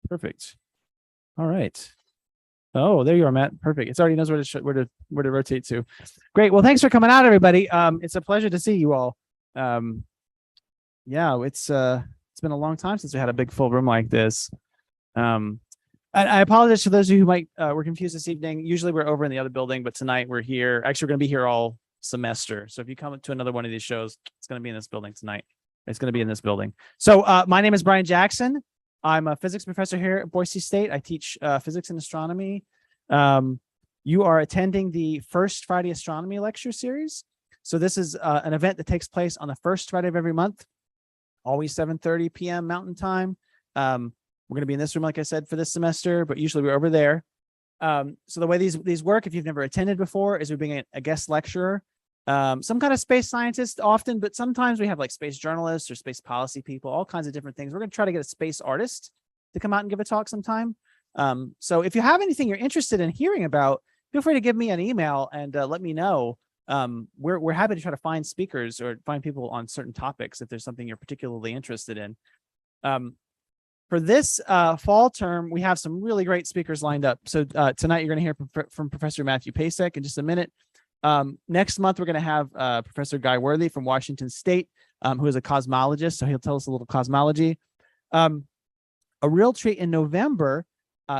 Perfect. All right. Oh, there you are, Matt. Perfect. It already knows where to rotate to. Great. Well, thanks for coming out, everybody. It's a pleasure to see you all. Yeah, it's been a long time since we had a big full room like this. I apologize to those of you who might were confused this evening. Usually we're over in the other building, but tonight we're here. Actually, we're going to be here all semester. So if you come to another one of these shows, it's going to be in this building tonight. It's going to be in this building. So my name is Brian Jackson. I'm a physics professor here at Boise State. I teach physics and astronomy. You are attending the first Friday astronomy lecture series. So this is an event that takes place on the first Friday of every month, always 7:30 p.m. Mountain Time. We're going to be in this room, like I said, for this semester, but usually we're over there. So the way these work, if you've never attended before, is we bring a guest lecturer, some kind of space scientist often, but sometimes we have like space journalists or space policy people, all kinds of different things. We're going to try to get a space artist to come out and give a talk sometime. So if you have anything you're interested in hearing about, feel free to give me an email and let me know. We're happy to try to find speakers or find people on certain topics if there's something you're particularly interested in. For this fall term, we have some really great speakers lined up. So tonight you're going to hear from Professor Matthew Pasek in just a minute. Next month, we're going to have Professor Guy Worthy from Washington State, who is a cosmologist. So he'll tell us a little cosmology. A real treat in November,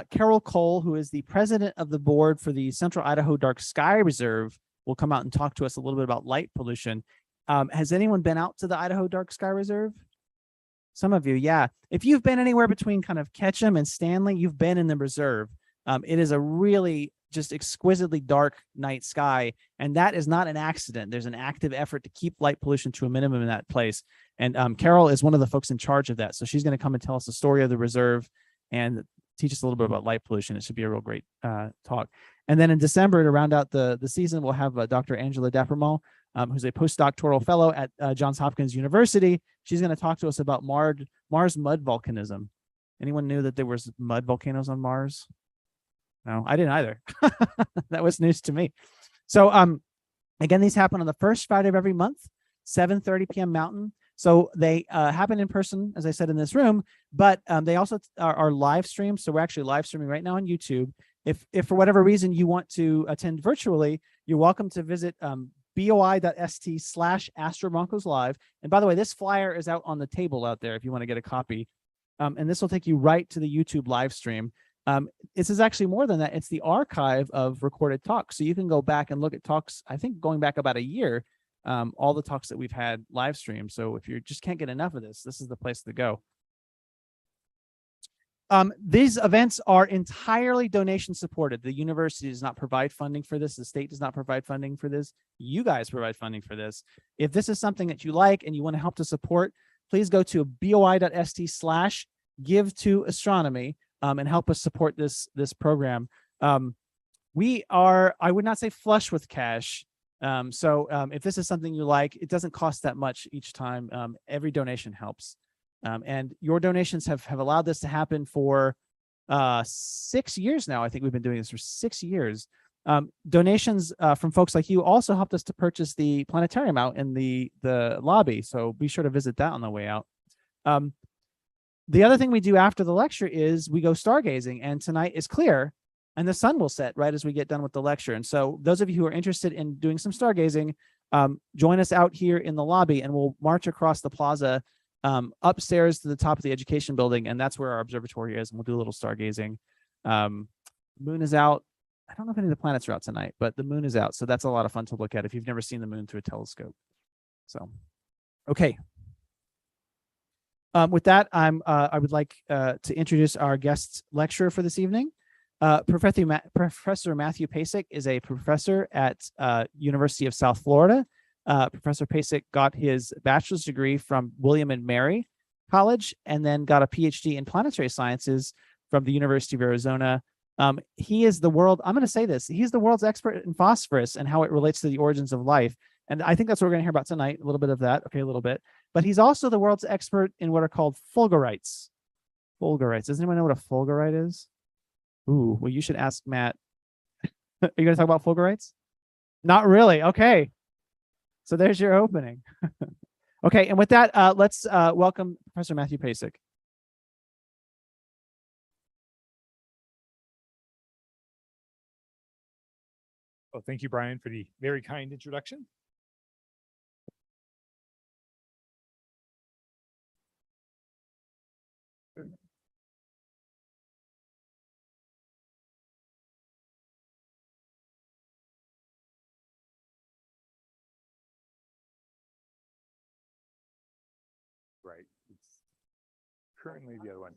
Carol Cole, who is the president of the board for the Central Idaho Dark Sky Reserve, will come out and talk to us a little bit about light pollution. Has anyone been out to the Idaho Dark Sky Reserve? Some of you, yeah. If you've been anywhere between kind of Ketchum and Stanley, you've been in the reserve. It is a really just exquisitely dark night sky, and that is not an accident. There's an active effort to keep light pollution to a minimum in that place. And Carol is one of the folks in charge of that. So she's going to come and tell us the story of the reserve and teach us a little bit about light pollution. It should be a real great talk. And then in December, to round out the season, we'll have Dr. Angela Dappermall, who's a postdoctoral fellow at Johns Hopkins University. She's going to talk to us about Mars mud volcanism. Anyone knew that there was mud volcanoes on Mars? No, I didn't either. That was news to me. So again, these happen on the first Friday of every month, 7:30 p.m. Mountain. So they happen in person, as I said, in this room, but they also are live streamed. So we're actually live streaming right now on YouTube. If for whatever reason you want to attend virtually, you're welcome to visit boi.st/astrobroncoslive. And by the way, this flyer is out on the table out there if you want to get a copy. And this will take you right to the YouTube live stream. This is actually more than that. It's the archive of recorded talks. So you can go back and look at talks, I think going back about a year, all the talks that we've had live streamed. So if you just can't get enough of this, this is the place to go. These events are entirely donation supported. The university does not provide funding for this. The state does not provide funding for this. You guys provide funding for this. If this is something that you like and you want to help to support, please go to boi.st/give-to-astronomy and help us support this program. We are, I would not say flush with cash. So if this is something you like, it doesn't cost that much each time. Every donation helps. And your donations have allowed this to happen for 6 years now. I think we've been doing this for 6 years. Donations from folks like you also helped us to purchase the planetarium out in the lobby. So be sure to visit that on the way out. The other thing we do after the lecture is we go stargazing, and tonight is clear and the sun will set right as we get done with the lecture. And so those of you who are interested in doing some stargazing, join us out here in the lobby and we'll march across the plaza upstairs to the top of the education building, and that's where our observatory is, and we'll do a little stargazing. Moon is out. I don't know if any of the planets are out tonight, but the moon is out, so that's a lot of fun to look at if you've never seen the moon through a telescope. So, okay. With that, I would like to introduce our guest lecturer for this evening. Professor Matthew Pasek is a professor at University of South Florida. Professor Pasek got his bachelor's degree from William and Mary College and then got a PhD in planetary sciences from the University of Arizona. He is the world, I'm going to say this, he's the world's expert in phosphorus and how it relates to the origins of life. And I think that's what we're going to hear about tonight, a little bit of that. Okay, a little bit. But he's also the world's expert in what are called fulgurites. Fulgurites. Does anyone know what a fulgurite is? Ooh, well, you should ask Matt. Are you going to talk about fulgurites? Not really. Okay. So there's your opening. Okay, and with that, let's welcome Professor Matthew Pasek. Well, thank you, Brian, for the very kind introduction. Right. It's currently the other one.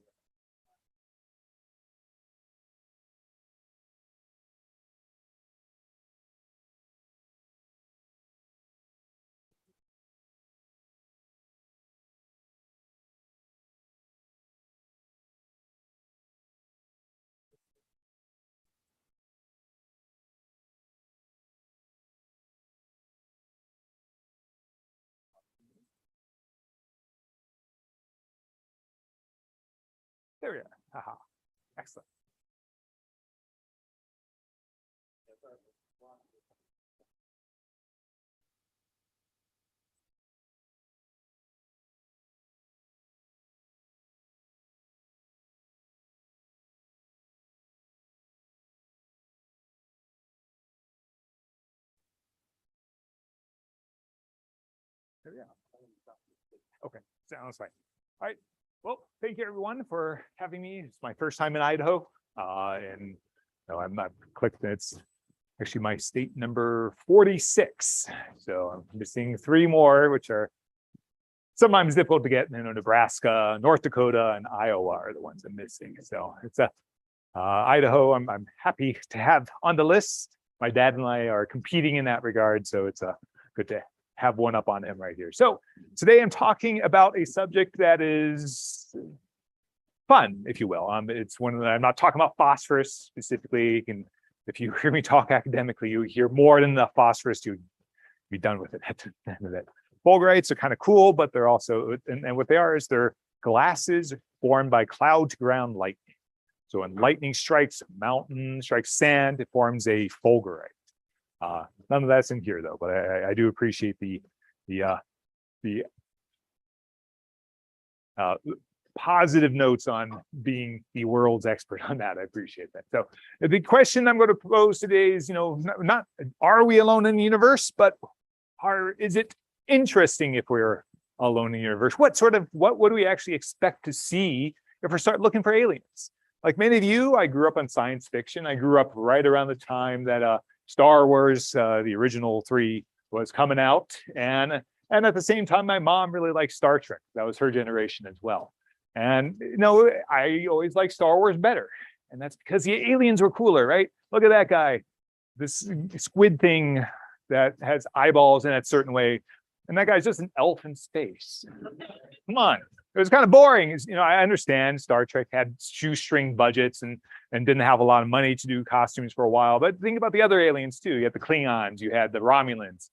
There we are. Haha. Excellent. There we are. Okay, sounds fine. All right. Well, thank you everyone for having me. It's my first time in Idaho. And no, I'm not clicked. It's actually my state number 46. So I'm missing 3 more, which are sometimes difficult to get. Nebraska, North Dakota, and Iowa are the ones I'm missing. So it's a Idaho. I'm happy to have on the list. My dad and I are competing in that regard, so it's good to have one up on him right here. So today I'm talking about a subject that is fun, if you will. It's one of I'm not talking about phosphorus specifically. If you hear me talk academically, you hear more than the phosphorus, you'd be done with it at the end of it. Fulgurites are kind of cool, but they're also, and what they are is they're glasses formed by cloud to ground lightning. So when lightning strikes a mountain, strikes sand, it forms a fulgurite. None of that's in here though, but I do appreciate the positive notes on being the world's expert on that. I appreciate that. So the question I'm going to pose today is, not are we alone in the universe, but is it interesting if we're alone in the universe? What do we actually expect to see if we start looking for aliens? Like many of you, I grew up on science fiction. I grew up right around the time that Star Wars, the original 3, was coming out. And at the same time, my mom really liked Star Trek. That was her generation as well. And, I always liked Star Wars better. And that's because the aliens were cooler, right? Look at that guy, this squid thing that has eyeballs in a certain way. And that guy's just an elf in space. Come on. It was kind of boring. I understand Star Trek had shoestring budgets and didn't have a lot of money to do costumes for a while. But think about the other aliens too. You had the Klingons, you had the Romulans.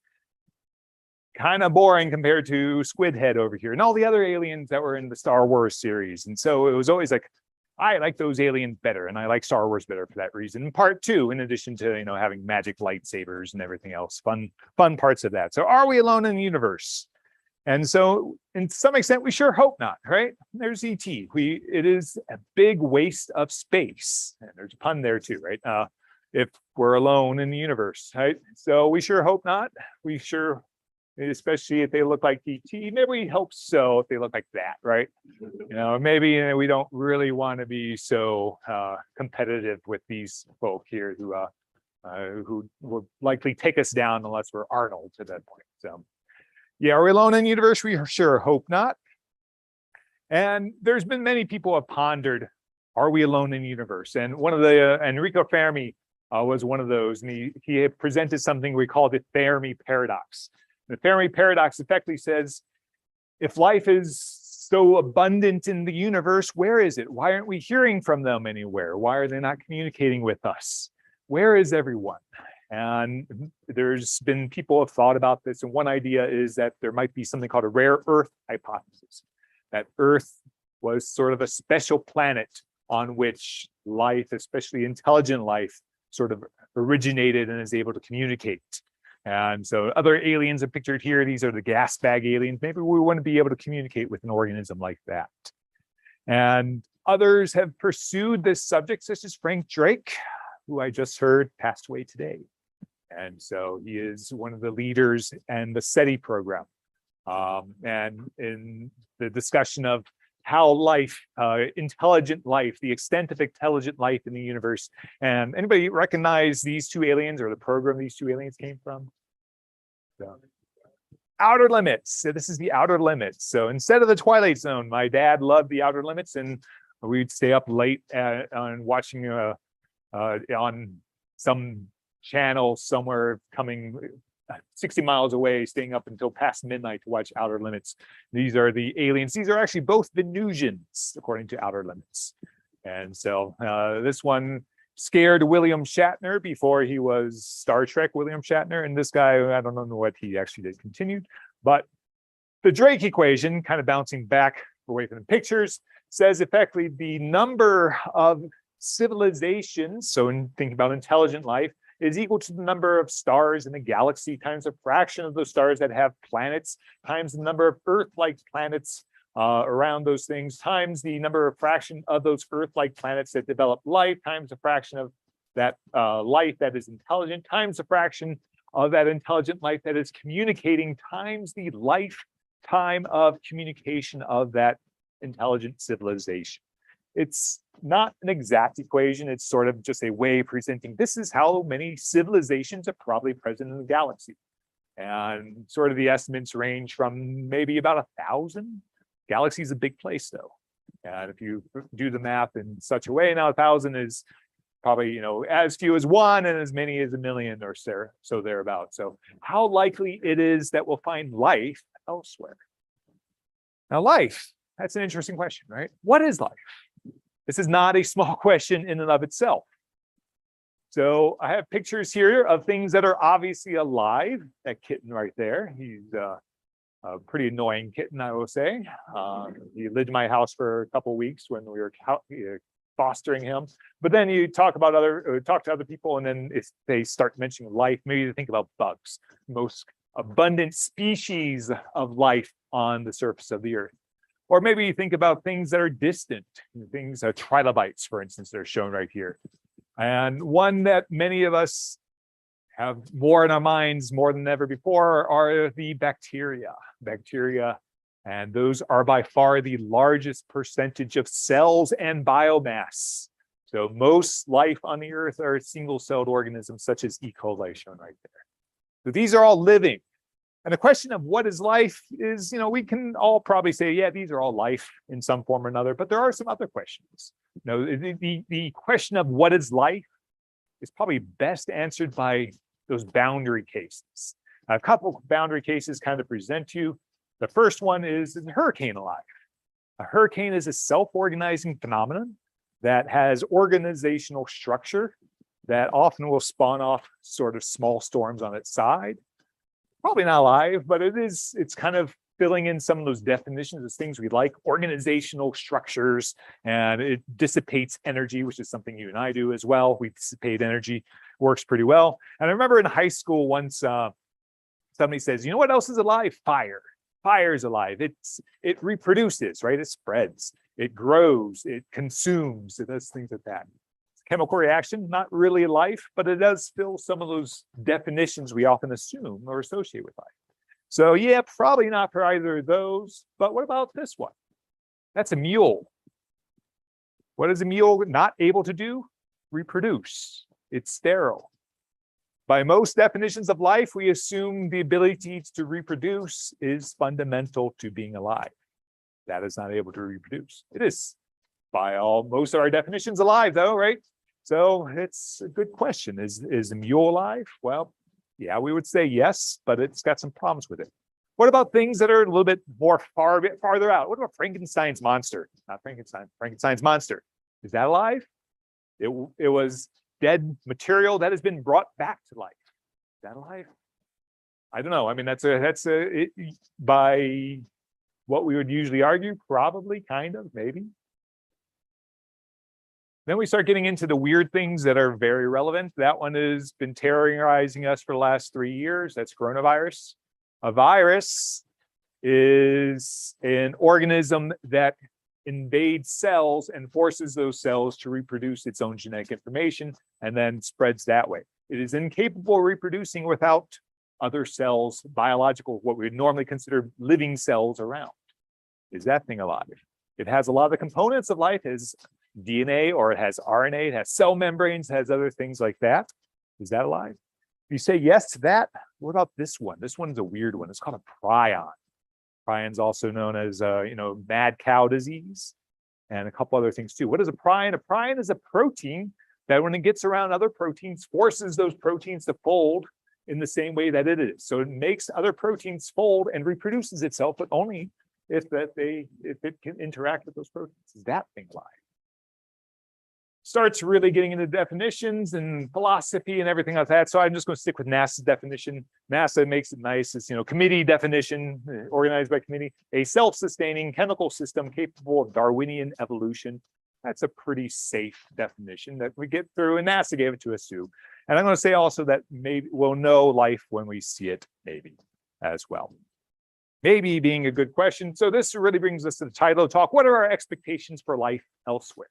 Kind of boring compared to Squidhead over here and all the other aliens that were in the Star Wars series. And so it was always like, I like those aliens better, and I like Star Wars better for that reason. And part 2, in addition to having magic lightsabers and everything else, fun parts of that. So are we alone in the universe? And so, in some extent, we sure hope not, right? There's ET. It is a big waste of space, and there's a pun there too, right? If we're alone in the universe, right? So we sure hope not. We sure, especially if they look like ET. Maybe we hope so if they look like that, right? Maybe we don't really want to be so competitive with these folk here who will likely take us down unless we're Arnold to that point. So. Yeah, are we alone in the universe? We sure hope not. And there's been many people who have pondered, are we alone in the universe? And one of the, Enrico Fermi was one of those, and he presented something we called the Fermi paradox. The Fermi paradox effectively says, if life is so abundant in the universe, where is it? Why aren't we hearing from them anywhere? Why are they not communicating with us? Where is everyone? And there's been people have thought about this, and one idea is that there might be something called a rare earth hypothesis, that Earth was sort of a special planet on which life, especially intelligent life, sort of originated and is able to communicate. And so other aliens are pictured here. These are the gas bag aliens. Maybe we want to be able to communicate with an organism like that. And others have pursued this subject, such as Frank Drake, who I just heard passed away today. And so he is one of the leaders in the SETI program. And in the discussion of how life, intelligent life, the extent of intelligent life in the universe. And anybody recognize these two aliens or the program these two aliens came from? So, Outer Limits. So this is the Outer Limits. So instead of the Twilight Zone, my dad loved the Outer Limits, and we'd stay up late on watching on some channel somewhere coming 60 miles away, staying up until past midnight to watch Outer Limits. These are the aliens. These are actually both Venusians, according to Outer Limits. And so this one scared William Shatner before he was Star Trek William Shatner. And this guy, I don't know what he actually did continued. But the Drake equation, kind of bouncing back away from the pictures, says effectively the number of civilizations, so in thinking about intelligent life, is equal to the number of stars in the galaxy times a fraction of those stars that have planets times the number of Earth-like planets around those things times the number of fraction of those Earth-like planets that develop life times a fraction of that life that is intelligent times a fraction of that intelligent life that is communicating times the lifetime of communication of that intelligent civilization. It's not an exact equation. It's sort of just a way of presenting this is how many civilizations are probably present in the galaxy. And sort of the estimates range from maybe about 1,000. Galaxy is a big place though. And if you do the math in such a way, now 1,000 is probably, you know, as few as one and as many as 1,000,000 or so thereabouts. So how likely it is that we'll find life elsewhere? Now life, that's an interesting question, right? What is life? This is not a small question in and of itself. So I have pictures here of things that are obviously alive. That kitten right there, he's a pretty annoying kitten, I will say. He lived in my house for a couple of weeks when we were fostering him. But then you talk to other people, and then if they start mentioning life, maybe they think about bugs, most abundant species of life on the surface of the earth. Or maybe you think about things that are distant, things, trilobites, for instance, that are shown right here. And one that many of us have more in our minds more than ever before are the bacteria. Bacteria, and those are by far the largest percentage of cells and biomass. So most life on the earth are single-celled organisms such as E. coli shown right there. So these are all living. And the question of what is life is, you know, we can all probably say, yeah, these are all life in some form or another, but there are some other questions. You know, the question of what is life is probably best answered by those boundary cases. A couple of boundary cases kind of present to you. The first one is a hurricane alive? A hurricane is a self-organizing phenomenon that has organizational structure that often will spawn off sort of small storms on its side. Probably not alive, but it's kind of filling in some of those definitions as things we like, organizational structures, and it dissipates energy, which is something you and I do as well. We dissipate energy, works pretty well. And I remember in high school once somebody says, you know what else is alive? Fire. Fire is alive. It reproduces, right? It spreads, it grows, it consumes, it does things like that. Chemical reaction, not really life, but it does fill some of those definitions we often assume or associate with life. So yeah, probably not for either of those, but what about this one? That's a mule. What is a mule not able to do? Reproduce. It's sterile. By most definitions of life, we assume the ability to reproduce is fundamental to being alive. That is not able to reproduce. It is by most of our definitions alive though, right? So it's a good question. Is a mule alive? Well, yeah, we would say yes, but it's got some problems with it. What about things that are a little bit more farther out? What about Frankenstein's monster? Not Frankenstein, Frankenstein's monster. Is that alive? It was dead material that has been brought back to life. Is that alive? I don't know. I mean, by what we would usually argue, probably, kind of, maybe. Then we start getting into the weird things that are very relevant. That one has been terrorizing us for the last 3 years. That's coronavirus. A virus is an organism that invades cells and forces those cells to reproduce its own genetic information and then spreads that way. It is incapable of reproducing without other cells, biological, what we would normally consider living cells around. Is that thing alive? It has a lot of the components of life. It has DNA, or it has RNA, it has cell membranes, it has other things like that. Is that alive? If you say yes to that, what about this one? This one's a weird one. It's called a prion. Prion's also known as, mad cow disease, and a couple other things too. What is a prion? A prion is a protein that, when it gets around other proteins, forces those proteins to fold in the same way that it is. So it makes other proteins fold and reproduces itself, but only if it can interact with those proteins. Is that thing alive? Starts really getting into definitions and philosophy and everything like that. So I'm just going to stick with NASA's definition. NASA makes it nice. It's, committee definition, organized by committee, a self-sustaining chemical system capable of Darwinian evolution. That's a pretty safe definition that we get through, and NASA gave it to us too. And I'm going to say also that maybe we'll know life when we see it, maybe as well. Maybe being a good question. So this really brings us to the title of the talk. What are our expectations for life elsewhere?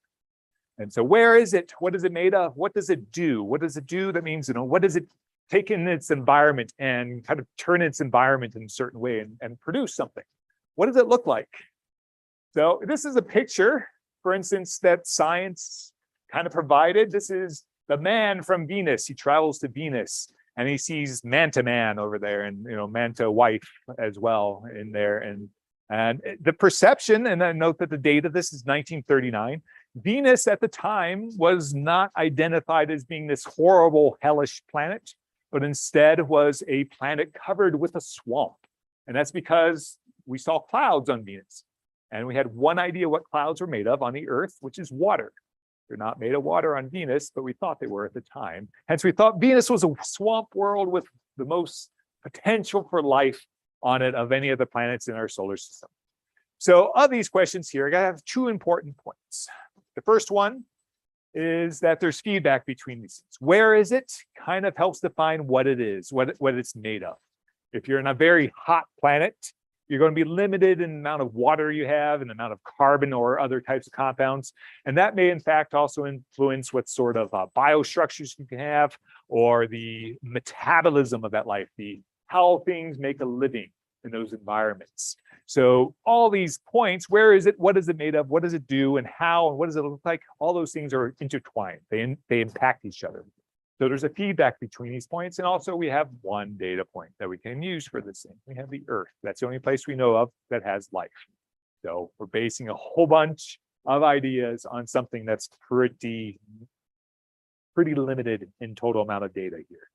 And so where is it? What is it made of? What does it do? What does it do? That means, what does it take in its environment and kind of turn its environment in a certain way and produce something? What does it look like? So this is a picture, for instance, that science kind of provided. This is the man from Venus. He travels to Venus and he sees Manta Man over there, and Manta wife as well in there. And the perception, and I note that the date of this is 1939. Venus at the time was not identified as being this horrible, hellish planet, but instead was a planet covered with a swamp. And that's because we saw clouds on Venus. And we had one idea what clouds were made of on the Earth, which is water. They're not made of water on Venus, but we thought they were at the time. Hence, we thought Venus was a swamp world with the most potential for life on it of any of the planets in our solar system. So of these questions here, I gotta have two important points. The first one is that there's feedback between these things. Where is it? Kind of helps define what it is, what it's made of. If you're in a very hot planet, you're going to be limited in the amount of water you have and the amount of carbon or other types of compounds. And that may in fact also influence what sort of biostructures you can have, or the metabolism of that life, how things make a living in those environments. So all these points, where is it? What is it made of? What does it do? And how? And what does it look like? All those things are intertwined. They impact each other. So there's a feedback between these points. And also we have one data point that we can use for this thing. We have the Earth. That's the only place we know of that has life. So we're basing a whole bunch of ideas on something that's pretty limited in total amount of data here.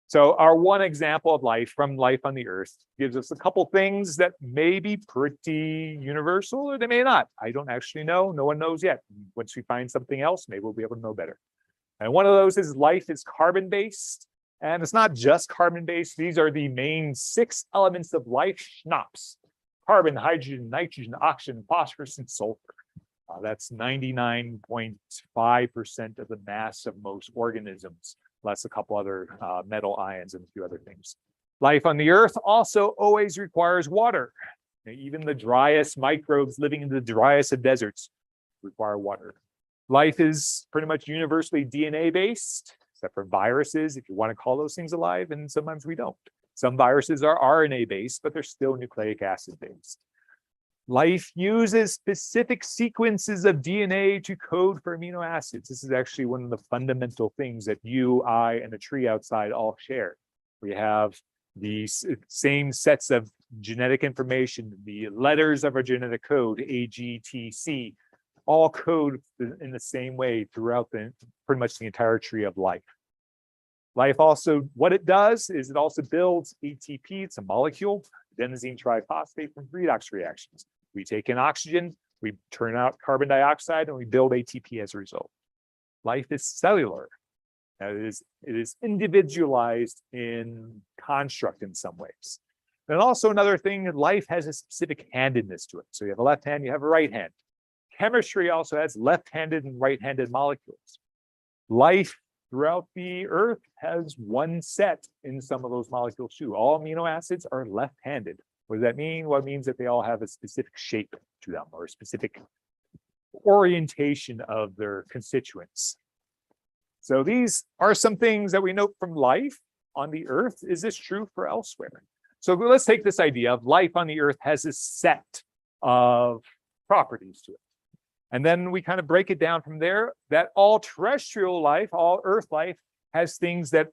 So our one example of life from life on the Earth gives us a couple things that may be pretty universal, or they may not. I don't actually know. No one knows yet. Once we find something else, maybe we'll be able to know better. And one of those is life is carbon-based. And it's not just carbon-based. These are the main 6 elements of life: SNOPs: carbon, hydrogen, nitrogen, oxygen, phosphorus, and sulfur. That's 99.5% of the mass of most organisms, plus a couple other metal ions and a few other things. Life on the Earth also always requires water. Even the driest microbes living in the driest of deserts require water. Life is pretty much universally DNA-based, except for viruses, if you want to call those things alive, and sometimes we don't. Some viruses are RNA-based, but they're still nucleic acid-based. Life uses specific sequences of DNA to code for amino acids. This is actually one of the fundamental things that you, I, and the tree outside all share. We have the same sets of genetic information, the letters of our genetic code, A, G, T, C, all code in the same way throughout pretty much the entire tree of life. Life also, what it does is it also builds ATP. It's a molecule, adenosine triphosphate, from redox reactions. We take in oxygen, we turn out carbon dioxide, and we build ATP as a result. Life is cellular. Now, it is individualized in construct in some ways. And also another thing, life has a specific handedness to it. So you have a left hand, you have a right hand. Chemistry also has left-handed and right-handed molecules. Life throughout the Earth has one set in some of those molecules too. All amino acids are left-handed. What does that mean? Well, it means that they all have a specific shape to them, or a specific orientation of their constituents. So these are some things that we note from life on the Earth. Is this true for elsewhere? So let's take this idea of life on the Earth has a set of properties to it. And then we kind of break it down from there, that all terrestrial life, all Earth life, has things that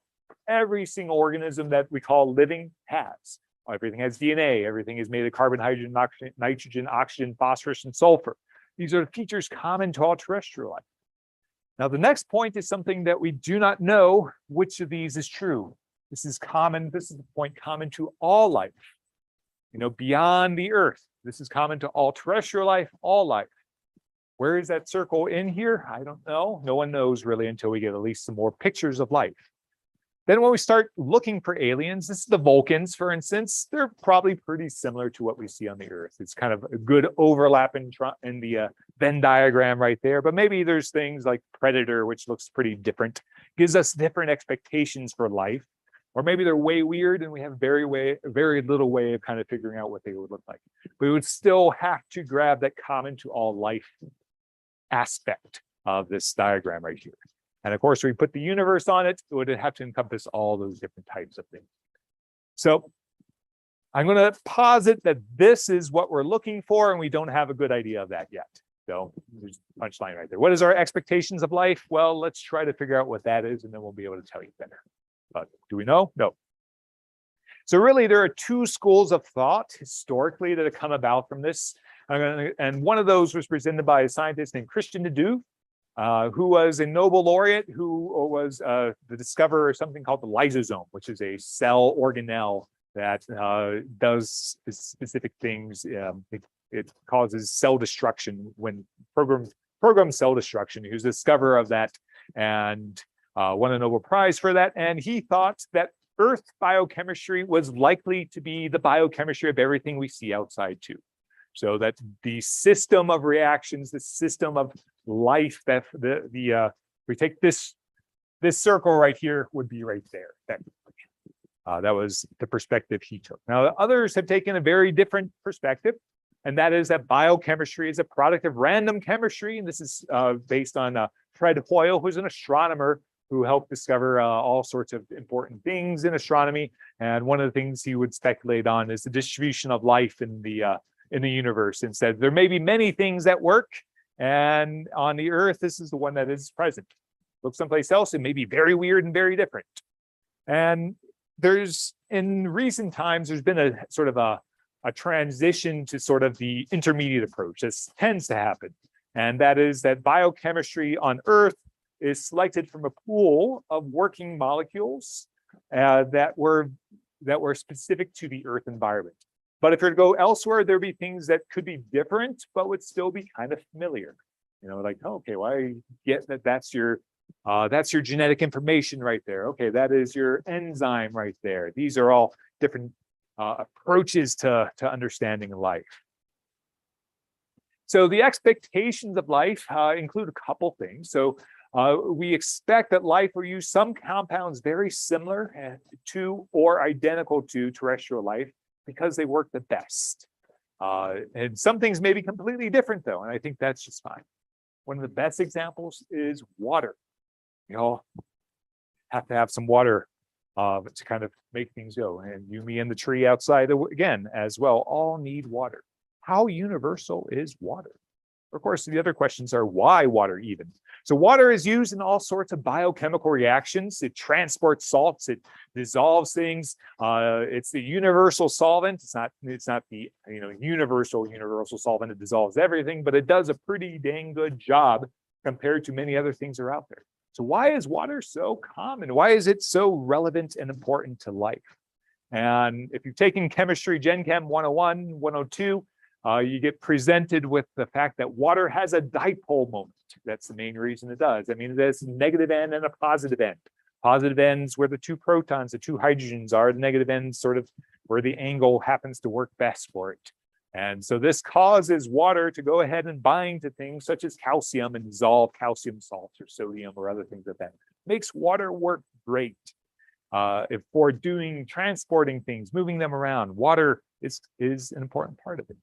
every single organism that we call living has. Everything has DNA, everything is made of carbon, hydrogen, nitrogen, oxygen, phosphorus, and sulfur. These are features common to all terrestrial life. Now, the next point is something that we do not know which of these is true. This is common, this is the point common to all life, beyond the Earth. This is common to all terrestrial life, all life. Where is that circle in here? I don't know. No one knows really until we get at least some more pictures of life. Then when we start looking for aliens, this is the Vulcans, for instance, they're probably pretty similar to what we see on the Earth. It's kind of a good overlap in the Venn diagram right there, but maybe there's things like Predator, which looks pretty different, gives us different expectations for life, or maybe they're way weird and we have very little way of kind of figuring out what they would look like. But we would still have to grab that common to all life aspect of this diagram right here. And of course, we put the universe on it, it would have to encompass all those different types of things. So I'm going to posit that this is what we're looking for, and we don't have a good idea of that yet. So there's a punchline right there. What is our expectations of life? Well, let's try to figure out what that is, and then we'll be able to tell you better. But do we know? No. So really, there are two schools of thought historically that have come about from this. And one of those was presented by a scientist named Christian de Duve, who was a Nobel laureate, who was the discoverer of something called the lysosome, which is a cell organelle that does specific things. It causes cell destruction when programmed cell destruction. He was the discoverer of that and won a Nobel Prize for that. And he thought that Earth biochemistry was likely to be the biochemistry of everything we see outside too. So that the system of reactions, the system of life, that we take this circle right here would be right there. That was the perspective he took. Now, others have taken a very different perspective, and that is that biochemistry is a product of random chemistry. And this is based on Fred Hoyle, who's an astronomer who helped discover all sorts of important things in astronomy. And one of the things he would speculate on is the distribution of life in the universe, and said there may be many things that work, and on the Earth, this is the one that is present. Look someplace else, it may be very weird and very different. And in recent times, there's been a sort of a transition to sort of the intermediate approach. This tends to happen, and that is that biochemistry on Earth is selected from a pool of working molecules that were specific to the Earth environment. But if you're to go elsewhere, there'd be things that could be different, but would still be kind of familiar. Like, okay, well, I get that that's your genetic information right there. Okay, that is your enzyme right there. These are all different approaches to understanding life. So the expectations of life include a couple things. So we expect that life will use some compounds very similar to or identical to terrestrial life, because they work the best. And some things may be completely different though, and I think that's just fine. One of the best examples is water. You all have to have some water to kind of make things go. And you, me, and the tree outside, again, as well, all need water. How universal is water? Of course, the other questions are why water even? So water is used in all sorts of biochemical reactions. It transports salts, it dissolves things. It's the universal solvent. It's not the universal solvent that dissolves everything, but it does a pretty dang good job compared to many other things that are out there. So why is water so common? Why is it so relevant and important to life? And if you've taken chemistry, Gen Chem 101, 102, you get presented with the fact that water has a dipole moment. That's the main reason it does. I mean, it has a negative end and a positive end. Positive ends where the two protons, the two hydrogens are. The negative ends sort of where the angle happens to work best for it. And so this causes water to go ahead and bind to things such as calcium and dissolve calcium salts or sodium or other things like that. Makes water work great. If for transporting things, moving them around, water is an important part of it.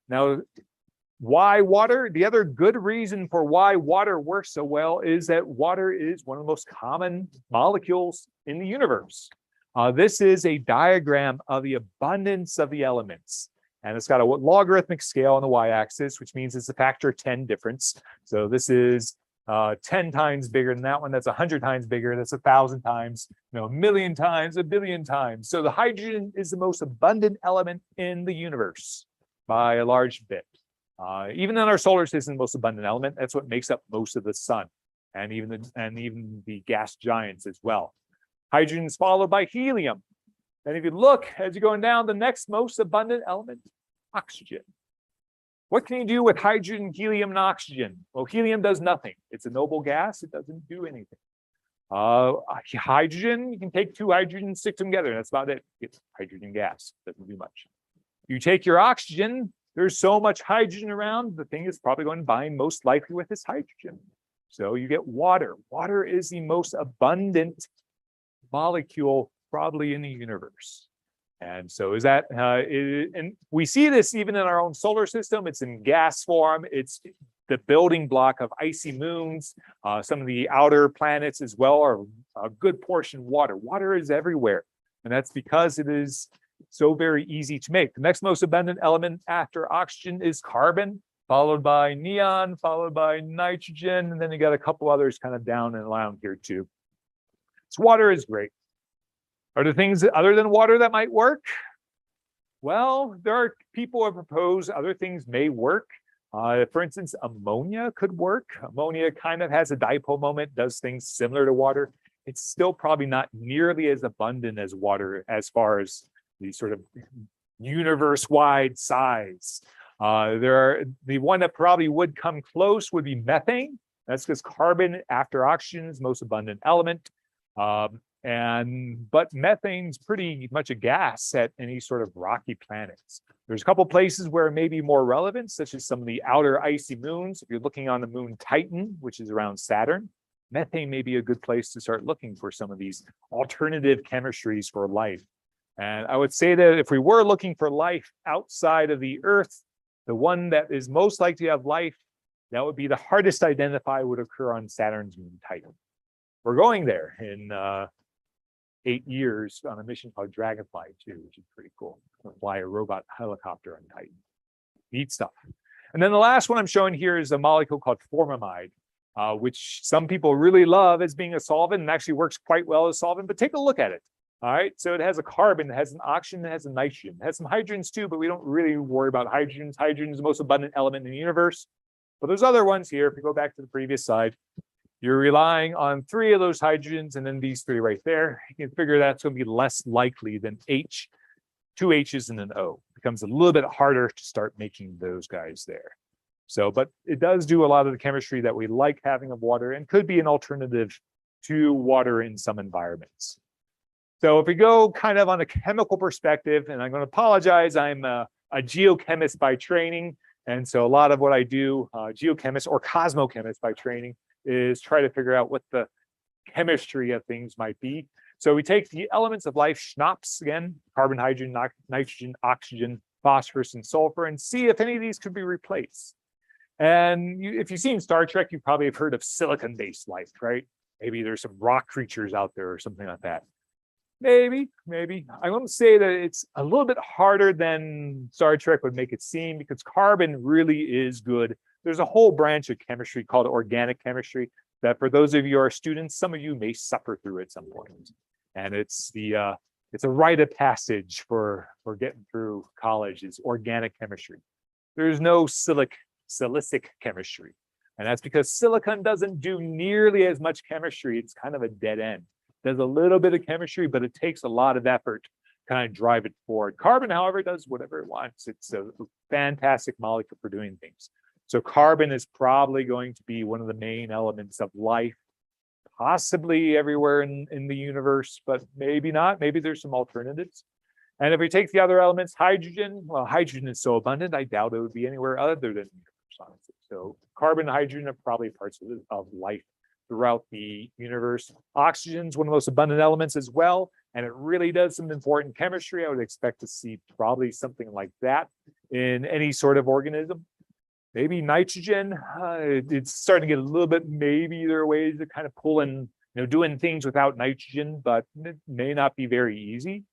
Now, why water? The other good reason for why water works so well is that water is one of the most common molecules in the universe. This is a diagram of the abundance of the elements. And it's got a logarithmic scale on the y-axis, which means it's a factor of 10 difference. So this is 10 times bigger than that one. That's 100 times bigger. That's 1,000 times, a million times, 1,000,000,000 times. So the hydrogen is the most abundant element in the universe by a large bit. Even in our solar system, the most abundant element. That's what makes up most of the sun, and even the gas giants as well. Hydrogen is followed by helium. And if you look as you're going down, the next most abundant element, oxygen. What can you do with hydrogen, helium, and oxygen? Well, helium does nothing. It's a noble gas. It doesn't do anything. Hydrogen, you can take two hydrogens, stick them together. That's about it. It's hydrogen gas. Doesn't do much. You take your oxygen. There's so much hydrogen around. The thing is probably going to bind most likely with this hydrogen. So you get water. Water is the most abundant molecule probably in the universe. And so is that, and we see this even in our own solar system. It's in gas form. It's the building block of icy moons. Some of the outer planets as well are a good portion water. Water is everywhere. And that's because it is so very easy to make. The next most abundant element after oxygen is carbon, followed by neon, followed by nitrogen. And then you got a couple others kind of down and around here too. So water is great. Are there things other than water that might work? Well, there are people who have proposed other things may work. For instance, ammonia could work. Ammonia kind of has a dipole moment, does things similar to water. It's still probably not nearly as abundant as water as far as the sort of universe-wide size. The one that probably would come close would be methane. That's because carbon after oxygen is the most abundant element. But methane's pretty much a gas at any sort of rocky planets. There's a couple places where it may be more relevant, such as some of the outer icy moons. If you're looking on the moon Titan, which is around Saturn, methane may be a good place to start looking for some of these alternative chemistries for life. And I would say that if we were looking for life outside of the Earth, the one that is most likely to have life, that would be the hardest to identify, would occur on Saturn's moon Titan. We're going there in 8 years on a mission called Dragonfly 2, which is pretty cool. We'll fly a robot helicopter on Titan. Neat stuff. And then the last one I'm showing here is a molecule called formamide, which some people really love as being a solvent and actually works quite well as solvent, but take a look at it. All right, so it has a carbon, it has an oxygen, it has a nitrogen. It has some hydrogens too, but we don't really worry about hydrogens. Hydrogen is the most abundant element in the universe. But there's other ones here. If you go back to the previous slide, you're relying on 3 of those hydrogens and then these 3 right there. You can figure that's going to be less likely than 2 H's and an O. It becomes a little bit harder to start making those guys there. So, but it does do a lot of the chemistry that we like having of water and could be an alternative to water in some environments. So if we go kind of on a chemical perspective, and I'm going to apologize, I'm a geochemist by training. And so a lot of what I do, geochemist or cosmochemist by training, is try to figure out what the chemistry of things might be. So we take the elements of life, schnapps again, carbon, hydrogen, nitrogen, oxygen, phosphorus, and sulfur, and see if any of these could be replaced. And if you've seen Star Trek, you probably have heard of silicon-based life, right? Maybe there's some rock creatures out there or something like that. Maybe. I want to say that it's a little bit harder than Star Trek would make it seem, because carbon really is good. There's a whole branch of chemistry called organic chemistry that, for those of you who are students, some of you may suffer through at some point. And it's a rite of passage for getting through college is organic chemistry. There's no silicic chemistry. And that's because silicon doesn't do nearly as much chemistry. It's kind of a dead end. Does a little bit of chemistry, but it takes a lot of effort to kind of drive it forward. Carbon, however, does whatever it wants. It's a fantastic molecule for doing things. So carbon is probably going to be one of the main elements of life, possibly everywhere in the universe, but maybe not. Maybe there's some alternatives. And if we take the other elements, hydrogen, well, hydrogen is so abundant, I doubt it would be anywhere other than the universe, honestly. So carbon and hydrogen are probably parts of life throughout the universe. Oxygen is one of the most abundant elements as well, and it really does some important chemistry. I would expect to see probably something like that in any sort of organism. Maybe nitrogen, it's starting to get a little bit, maybe there are ways to kind of pull in, doing things without nitrogen, but it may not be very easy.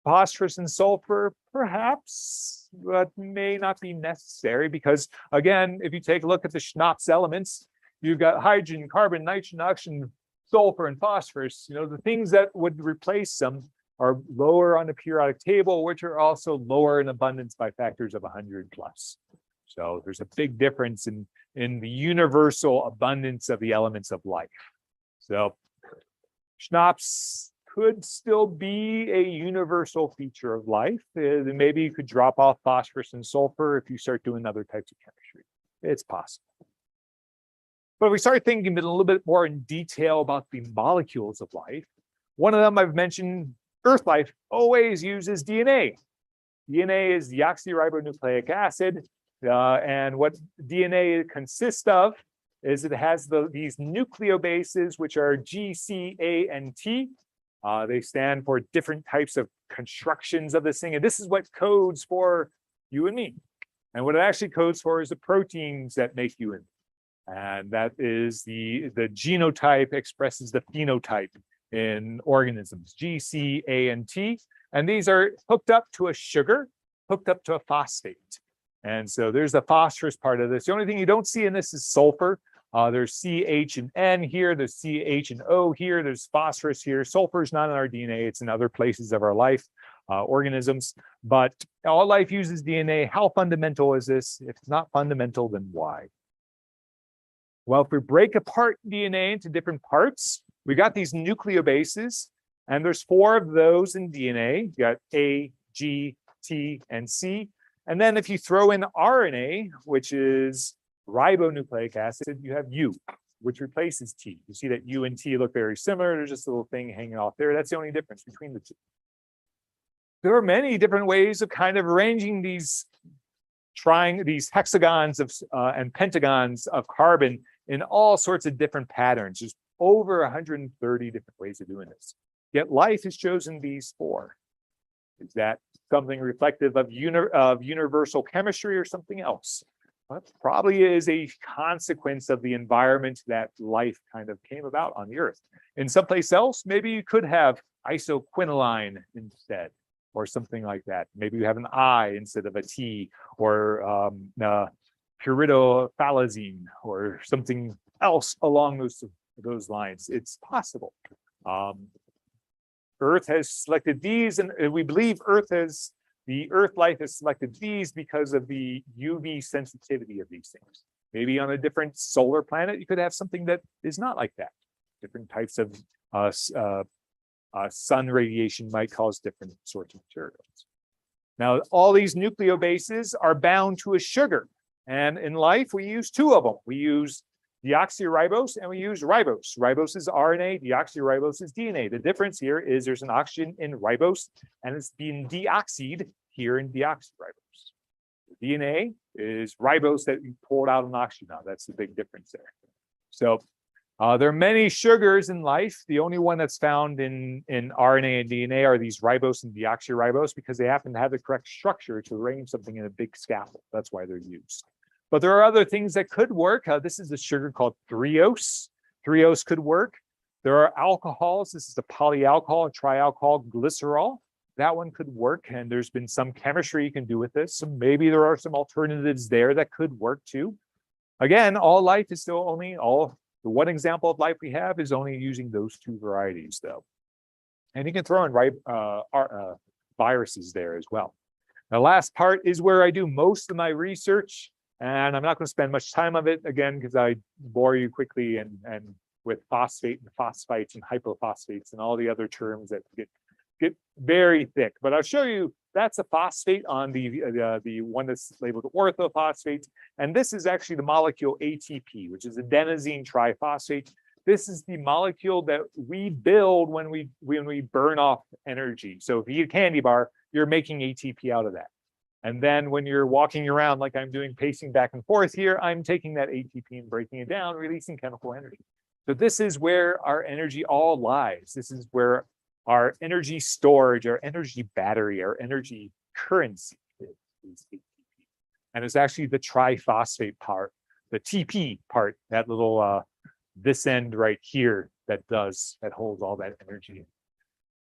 Phosphorus and sulfur, perhaps, but may not be necessary because, again, if you take a look at the Schnapps elements, you've got hydrogen, carbon, nitrogen, oxygen, sulfur, and phosphorus. The things that would replace them are lower on the periodic table, which are also lower in abundance by factors of 100 plus. So there's a big difference in the universal abundance of the elements of life. So Schnapps could still be a universal feature of life. Maybe you could drop off phosphorus and sulfur if you start doing other types of chemistry. It's possible. But we start thinking a little bit more in detail about the molecules of life. One of them I've mentioned, Earth life always uses DNA. DNA is deoxyribonucleic acid. And what DNA consists of is it has these nucleobases, which are G, C, A, and T. They stand for different types of constructions of this thing. And this is what codes for you and me. And what it actually codes for is the proteins that make you and me. And that is the genotype expresses the phenotype in organisms, G, C, A, and T. And these are hooked up to a sugar, hooked up to a phosphate. And so there's the phosphorus part of this. The only thing you don't see in this is sulfur. There's C, H, and N here. There's C, H, and O here. There's phosphorus here. Sulfur is not in our DNA. It's in other places of our life, organisms. But all life uses DNA. How fundamental is this? If it's not fundamental, then why? Well, if we break apart DNA into different parts, we got these nucleobases, and there's 4 of those in DNA. You got A, G, T, and C. And then if you throw in RNA, which is ribonucleic acid, you have U, which replaces T. You see that U and T look very similar. There's just a little thing hanging off there. That's the only difference between the two. There are many different ways of kind of arranging these hexagons of and pentagons of carbon in all sorts of different patterns. There's over 130 different ways of doing this. Yet life has chosen these 4. Is that something reflective of universal chemistry or something else? Well, it probably is a consequence of the environment that life kind of came about on the Earth. In someplace else, maybe you could have isoquinoline instead, or something like that. Maybe you have an I instead of a T, or pyridophalazine, or something else along those lines. It's possible. Earth has selected these, and we believe the Earth life has selected these because of the UV sensitivity of these things. Maybe on a different solar planet, you could have something that is not like that. Different types of sun radiation might cause different sorts of materials. Now, all these nucleobases are bound to a sugar. And in life, we use 2 of them. We use deoxyribose and we use ribose. Ribose is RNA, deoxyribose is DNA. The difference here is there's an oxygen in ribose and it's being deoxied here in deoxyribose. DNA is ribose that you pulled out an oxygen now. That's the big difference there. So there are many sugars in life. The only one that's found in RNA and DNA are these ribose and deoxyribose because they happen to have the correct structure to arrange something in a big scaffold. That's why they're used. But there are other things that could work. This is a sugar called threose. Threose could work. There are alcohols. This is a polyalcohol, a trialcohol, glycerol. That one could work. And there's been some chemistry you can do with this. So maybe there are some alternatives there that could work too. Again, all life is still only the one example of life we have is only using those 2 varieties though. And you can throw in viruses there as well. The last part is where I do most of my research. And I'm not going to spend much time on it again, because I bore you quickly and with phosphate and phosphites and hypophosphates and all the other terms that get very thick. But I'll show you that's a phosphate on the one that's labeled orthophosphate. And this is actually the molecule ATP, which is adenosine triphosphate. This is the molecule that we build when we burn off energy. So if you eat a candy bar, you're making ATP out of that. And then when you're walking around like I'm doing, pacing back and forth here, I'm taking that ATP and breaking it down, releasing chemical energy. So this is where our energy all lies. This is where our energy storage, our energy battery, our energy currency is ATP. And it's actually the triphosphate part, the TP part, that little this end right here that holds all that energy.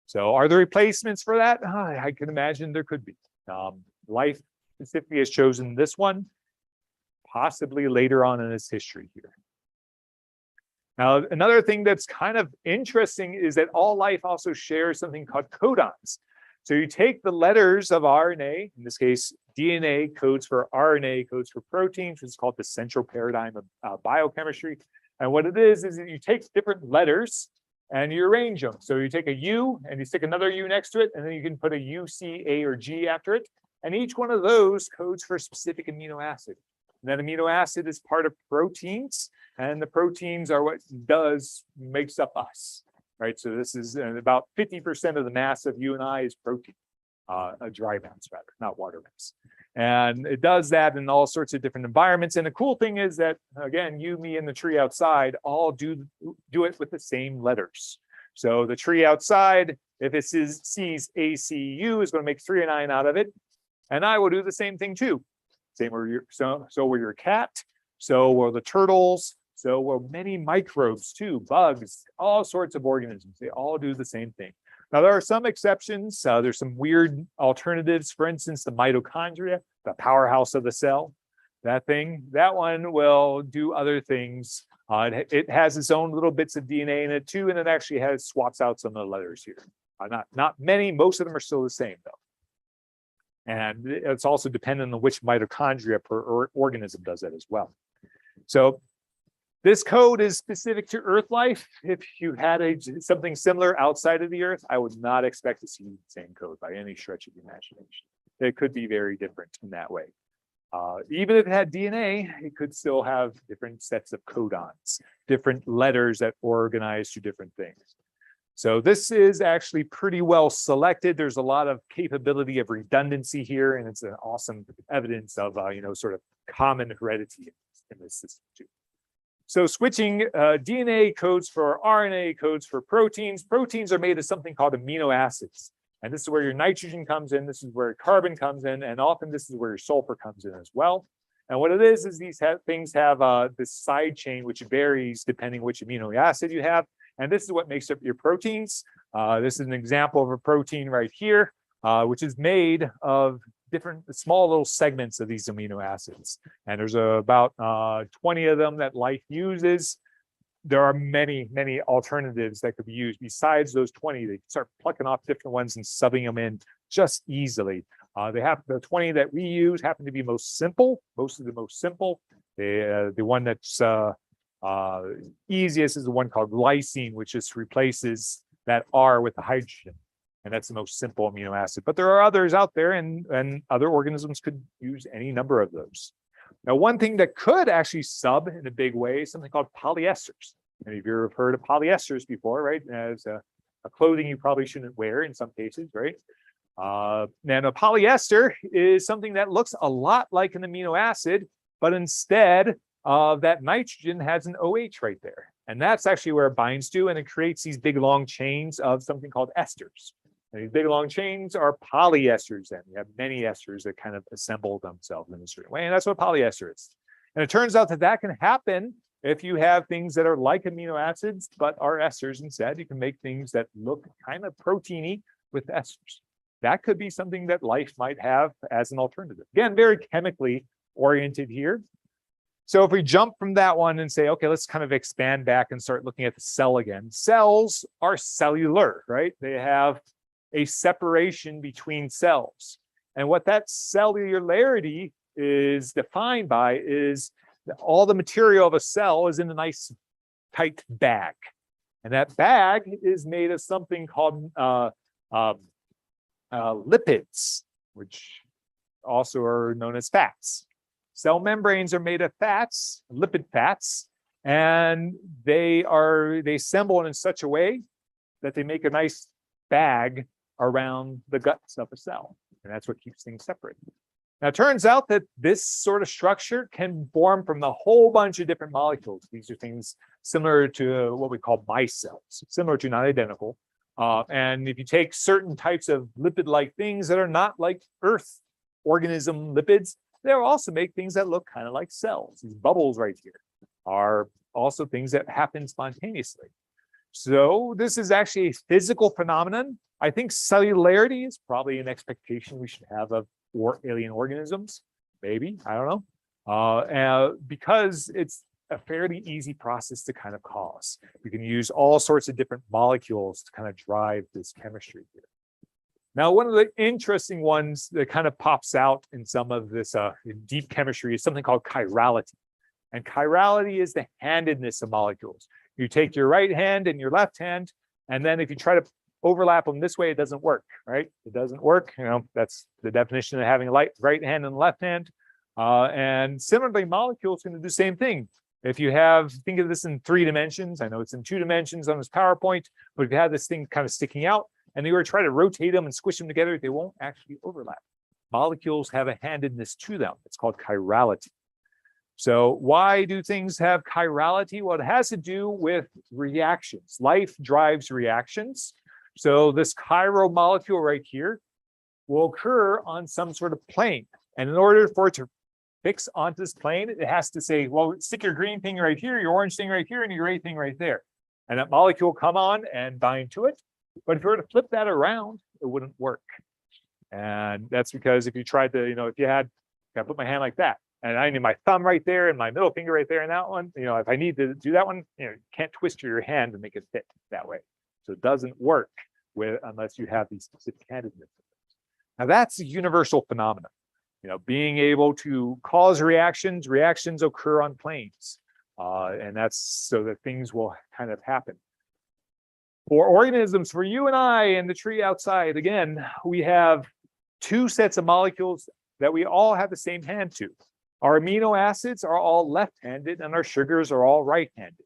So are there replacements for that? I can imagine there could be. Life specifically has chosen this one, possibly later on in its history here. Now, another thing that's kind of interesting is that all life also shares something called codons. So you take the letters of RNA, in this case, DNA codes for RNA, codes for proteins, which is called the central paradigm of biochemistry. And what it is that you take different letters and you arrange them. So you take a U and you stick another U next to it, and then you can put a U, C, A, or G after it. And each one of those codes for a specific amino acid. And that amino acid is part of proteins, and the proteins are what makes up us, right? So this is about 50% of the mass of you and I is protein, a dry mass rather, not water mass. And it does that in all sorts of different environments. And the cool thing is that, again, you, me, and the tree outside all do it with the same letters. So the tree outside, if it sees ACU, is going to make 3 and 9 out of it. And I will do the same thing too. Same with your, so will your cat, so will the turtles, so will many microbes too, bugs, all sorts of organisms. They all do the same thing. Now, there are some exceptions. There's some weird alternatives. For instance, the mitochondria, the powerhouse of the cell, that one will do other things. It has its own little bits of DNA in it too, and it actually swaps out some of the letters here. Not many, most of them are still the same though. And it's also dependent on which mitochondria per organism does that as well. So this code is specific to Earth life. If you had something similar outside of the Earth, I would not expect to see the same code by any stretch of the imagination. It could be very different in that way. Even if it had DNA, it could still have different sets of codons, different letters that organize to different things. So this is actually pretty well selected. There's a lot of capability of redundancy here, and it's an awesome evidence of sort of common heredity in this system too. So switching DNA codes for RNA codes for proteins. Proteins are made of something called amino acids. And this is where your nitrogen comes in, this is where carbon comes in, and often this is where your sulfur comes in as well. And what it is these things have this side chain which varies depending which amino acid you have. And this is what makes up your proteins. This is an example of a protein right here, which is made of different small little segments of these amino acids. And there's about 20 of them that life uses. There are many, many alternatives that could be used. Besides those 20, they start plucking off different ones and subbing them in just easily. The 20 that we use happen to be most simple, most of the most simple. The one that's easiest is the one called glycine, which just replaces that R with the hydrogen. And that's the most simple amino acid. But there are others out there, and other organisms could use any number of those. Now, one thing that could actually sub in a big way is something called polyesters. And if you've heard of polyesters before, right? As a clothing you probably shouldn't wear in some cases, right? And a polyester is something that looks a lot like an amino acid, but instead of that nitrogen has an OH right there. And that's actually where it binds to, and it creates these big long chains of something called esters. And these big long chains are polyesters, then. You have many esters that kind of assemble themselves in a certain way, and that's what polyester is. And it turns out that can happen if you have things that are like amino acids, but are esters instead. You can make things that look kind of proteiny with esters. That could be something that life might have as an alternative. Again, very chemically oriented here. So if we jump from that one and say, okay, let's kind of expand back and start looking at the cell again. Cells are cellular, right? They have a separation between cells. And what that cellularity is defined by is that all the material of a cell is in a nice tight bag. And that bag is made of something called lipids, which also are known as fats. Cell membranes are made of fats, lipid fats, and they assemble in such a way that they make a nice bag around the guts of a cell. And that's what keeps things separate. Now, it turns out that this sort of structure can form from a whole bunch of different molecules. These are things similar to what we call micelles, similar to, not identical. And if you take certain types of lipid-like things that are not like Earth organism lipids, they'll also make things that look kind of like cells. These bubbles right here are also things that happen spontaneously. So this is actually a physical phenomenon. I think cellularity is probably an expectation we should have of alien organisms. Maybe, I don't know. Because it's a fairly easy process to kind of cause. You can use all sorts of different molecules to kind of drive this chemistry here. Now, one of the interesting ones that kind of pops out in some of this deep chemistry is something called chirality. And chirality is the handedness of molecules. You take your right hand and your left hand, and then if you try to overlap them this way, it doesn't work, right? It doesn't work. You know, that's the definition of having a right hand and left hand. And similarly, molecules can do the same thing. If you think of this in 3 dimensions, I know it's in 2 dimensions on this PowerPoint, but if you have this thing kind of sticking out and you were to try to rotate them and squish them together, they won't actually overlap. Molecules have a handedness to them. It's called chirality. So why do things have chirality? Well, it has to do with reactions. Life drives reactions. So this chiral molecule right here will occur on some sort of plane. And in order for it to fix onto this plane, it has to say, well, stick your green thing right here, your orange thing right here, and your red thing right there. And that molecule will come on and bind to it. But if you were to flip that around, it wouldn't work. And that's because if you tried to, if you had, I put my hand like that, and I need my thumb right there and my middle finger right there and that one, if I need to do that one, you can't twist your hand and make it fit that way. So it doesn't work unless you have these specific handedness. Now that's a universal phenomenon. Being able to cause reactions occur on planes. And that's so that things will kind of happen. For organisms, for you and I and the tree outside, again, we have 2 sets of molecules that we all have the same hand to. Our amino acids are all left-handed and our sugars are all right-handed.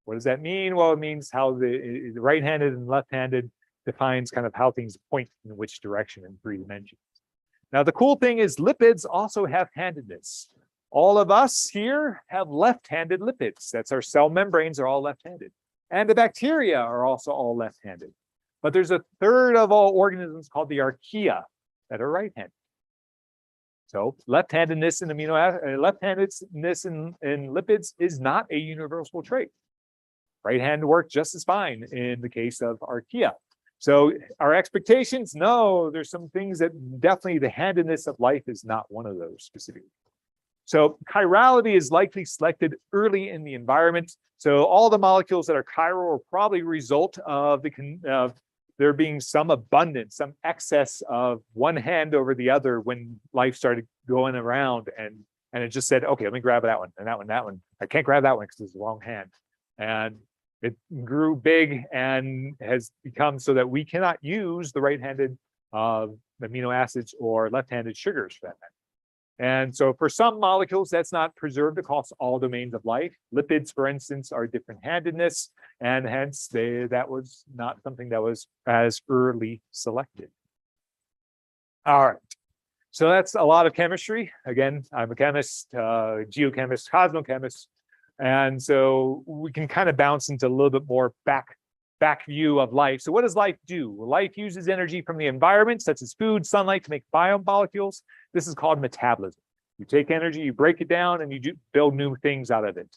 What does that mean? Well, it means how the right-handed and left-handed defines kind of how things point in which direction in 3 dimensions. Now, the cool thing is lipids also have handedness. All of us here have left-handed lipids. That's our cell membranes are all left-handed. And the bacteria are also all left-handed. But there's a third of all organisms called the archaea that are right-handed. So left-handedness in left-handedness in lipids is not a universal trait. Right hand works just as fine in the case of archaea. So our expectations, no, there's some things that definitely the handedness of life is not one of those specifically. So chirality is likely selected early in the environment. So all the molecules that are chiral are probably a result of there being some abundance, some excess of one hand over the other when life started going around and it just said, okay, let me grab that one and that one, that one. I can't grab that one because it's the wrong hand. And it grew big and has become so that we cannot use the right-handed amino acids or left-handed sugars for that matter. And so for some molecules, that's not preserved across all domains of life. Lipids, for instance, are different handedness, and hence that was not something that was as early selected. All right. So that's a lot of chemistry. Again, I'm a chemist, geochemist, cosmochemist. And so we can kind of bounce into a little bit more back view of life. So what does life do? Well, life uses energy from the environment, such as food, sunlight, to make biomolecules. This is called metabolism. You take energy, you break it down, and you build new things out of it.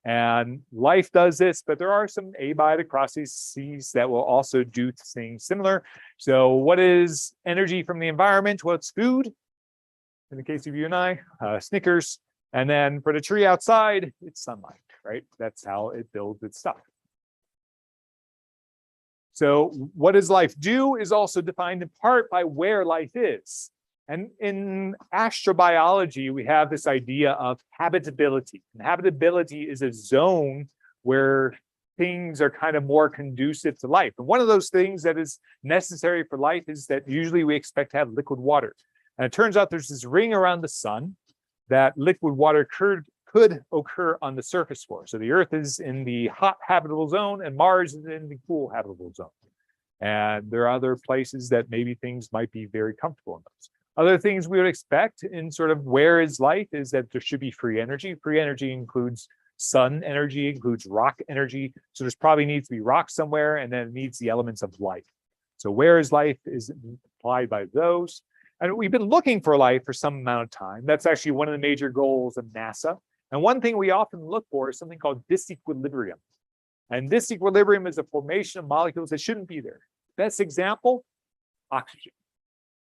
And life does this, but there are some abiotic processes that will also do things similar. So what is energy from the environment? Well, it's food. In the case of you and I, Snickers. And then for the tree outside, it's sunlight, right? That's how it builds its stuff. So what does life do is also defined in part by where life is. And in astrobiology, we have this idea of habitability. And habitability is a zone where things are kind of more conducive to life. And one of those things that is necessary for life is that usually we expect to have liquid water. And it turns out there's this ring around the sun that liquid water could occur on the surface for. So the Earth is in the hot habitable zone and Mars is in the cool habitable zone. And there are other places that maybe things might be very comfortable in those. Other things we would expect in sort of where is life is that there should be free energy. Free energy includes sun energy, includes rock energy. So there's probably needs to be rock somewhere and then it needs the elements of life. So where is life is implied by those. And we've been looking for life for some amount of time. That's actually one of the major goals of NASA. And one thing we often look for is something called disequilibrium. And disequilibrium is the formation of molecules that shouldn't be there. Best example, oxygen.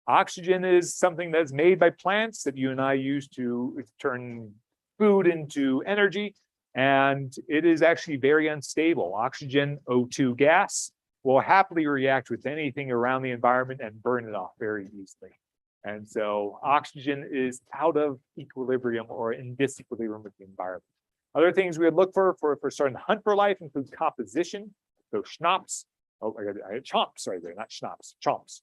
Oxygen is something that's made by plants that you and I use to turn food into energy. And it is actually very unstable. Oxygen, O2 gas, will happily react with anything around the environment and burn it off very easily. And so oxygen is out of equilibrium or in disequilibrium with the environment. Other things we would look for starting to hunt for life include composition. So schnapps, I had chomps right there, not schnapps, chomps.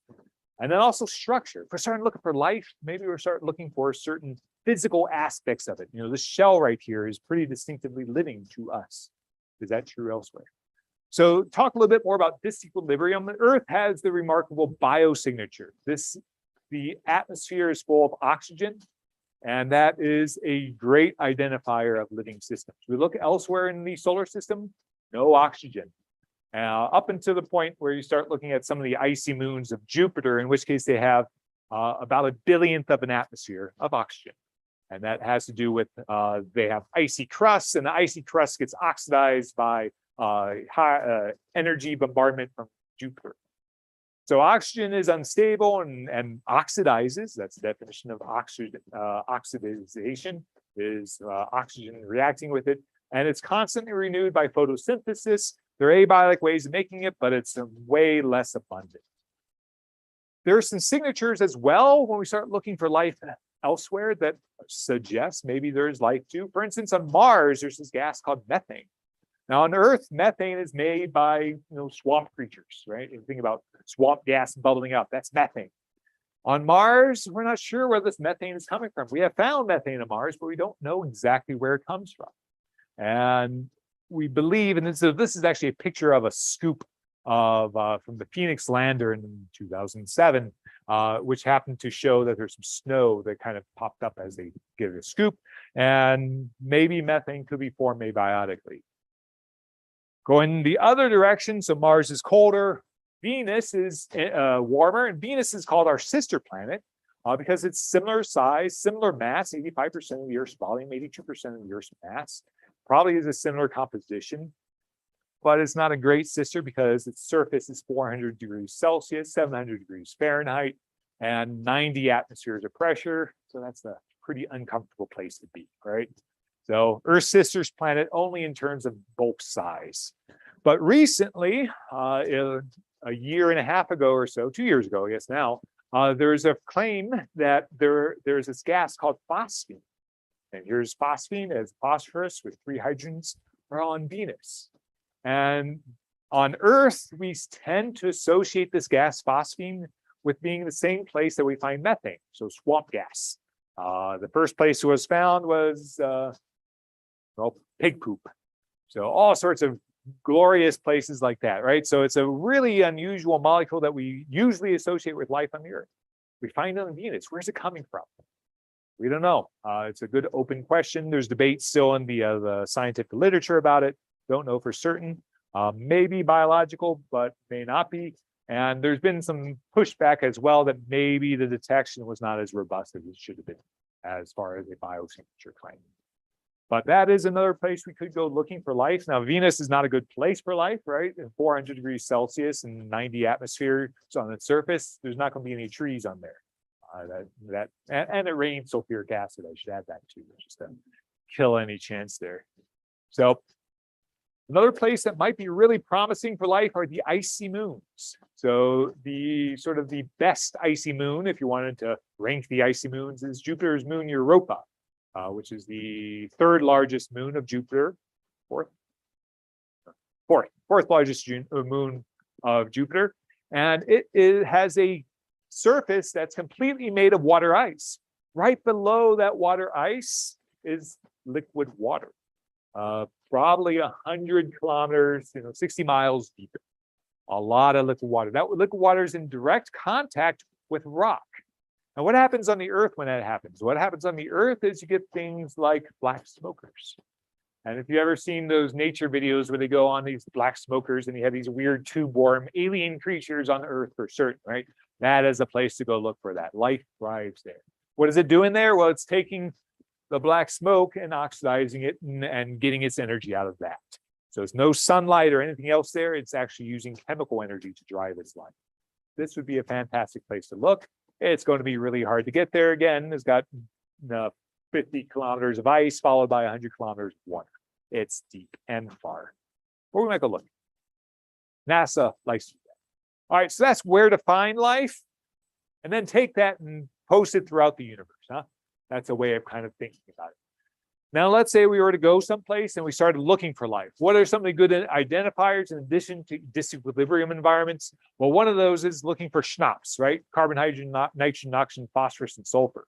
And then also structure. If we're starting looking for life, maybe we're starting looking for certain physical aspects of it. You know, this shell right here is pretty distinctively living to us. Is that true elsewhere? So talk a little bit more about disequilibrium. The Earth has the remarkable biosignature. The atmosphere is full of oxygen, and that is a great identifier of living systems. We look elsewhere in the solar system, no oxygen. Up until the point where you start looking at some of the icy moons of Jupiter, in which case they have about a billionth of an atmosphere of oxygen. And that has to do with they have icy crusts, and the icy crust gets oxidized by high energy bombardment from Jupiter. So oxygen is unstable and oxidizes. That's the definition of oxidization, is oxygen reacting with it. And it's constantly renewed by photosynthesis. There are abiotic ways of making it, but it's way less abundant. There are some signatures as well when we start looking for life elsewhere that suggest maybe there is life too. For instance, on Mars, there's this gas called methane. Now on Earth, methane is made by swamp creatures, right? You think about swamp gas bubbling up, that's methane. On Mars, we're not sure where this methane is coming from. We have found methane on Mars, but we don't know exactly where it comes from. And we believe, and this is actually a picture of a scoop of from the Phoenix lander in 2007, which happened to show that there's some snow that kind of popped up as they give it a scoop, and maybe methane could be formed abiotically. Going the other direction, so Mars is colder, Venus is warmer, and Venus is called our sister planet because it's similar size, similar mass, 85% of the Earth's volume, 82% of the Earth's mass, probably is a similar composition, but it's not a great sister because its surface is 400 degrees Celsius, 700 degrees Fahrenheit, and 90 atmospheres of pressure. So that's a pretty uncomfortable place to be, right? So Earth's sister's planet only in terms of bulk size. But recently, a year and a half ago or so, 2 years ago, I guess now, there's a claim that there's this gas called phosphine. And here's phosphine as phosphorus with 3 hydrogens are on Venus. And on Earth, we tend to associate this gas phosphine with being the same place that we find methane, so swamp gas. The first place it was found was pig poop. So all sorts of glorious places like that, right? So it's a really unusual molecule that we usually associate with life on the Earth. We find it on Venus. Where's it coming from? We don't know. It's a good open question. There's debate still in the scientific literature about it. Don't know for certain. Maybe biological, but may not be. And there's been some pushback as well that maybe the detection was not as robust as it should have been as far as a biosignature claim. But that is another place we could go looking for life. Now, Venus is not a good place for life, right? At 400 degrees Celsius and 90 atmospheres on its surface, there's not going to be any trees on there. And it rains sulfuric acid. I should add that too, just to kill any chance there. So another place that might be really promising for life are the icy moons. So the sort of the best icy moon, if you wanted to rank the icy moons, is Jupiter's moon Europa, which is the third largest moon of Jupiter, fourth largest moon of Jupiter. And it has a surface that's completely made of water ice. Right below that water ice is liquid water, probably 100 kilometers, 60 miles deep. A lot of liquid water. That liquid water is in direct contact with rock. And what happens on the Earth when that happens? What happens on the Earth is you get things like black smokers. And if you've ever seen those nature videos where they go on these black smokers and you have these weird tube worm alien creatures on Earth for certain, right? That is a place to go look for that. Life thrives there. What is it doing there? Well, it's taking the black smoke and oxidizing it and getting its energy out of that. So there's no sunlight or anything else there. It's actually using chemical energy to drive its life. This would be a fantastic place to look. It's going to be really hard to get there. Again, it's got 50 kilometers of ice followed by 100 kilometers of water. It's deep and far. Where we might go look. NASA likes to do that. All right, so that's where to find life. And then take that and post it throughout the universe. That's a way of kind of thinking about it. Now, let's say we were to go someplace and we started looking for life. What are some of the good identifiers in addition to disequilibrium environments? Well, one of those is looking for SNOPs, right? Carbon, hydrogen, nitrogen, oxygen, phosphorus, and sulfur.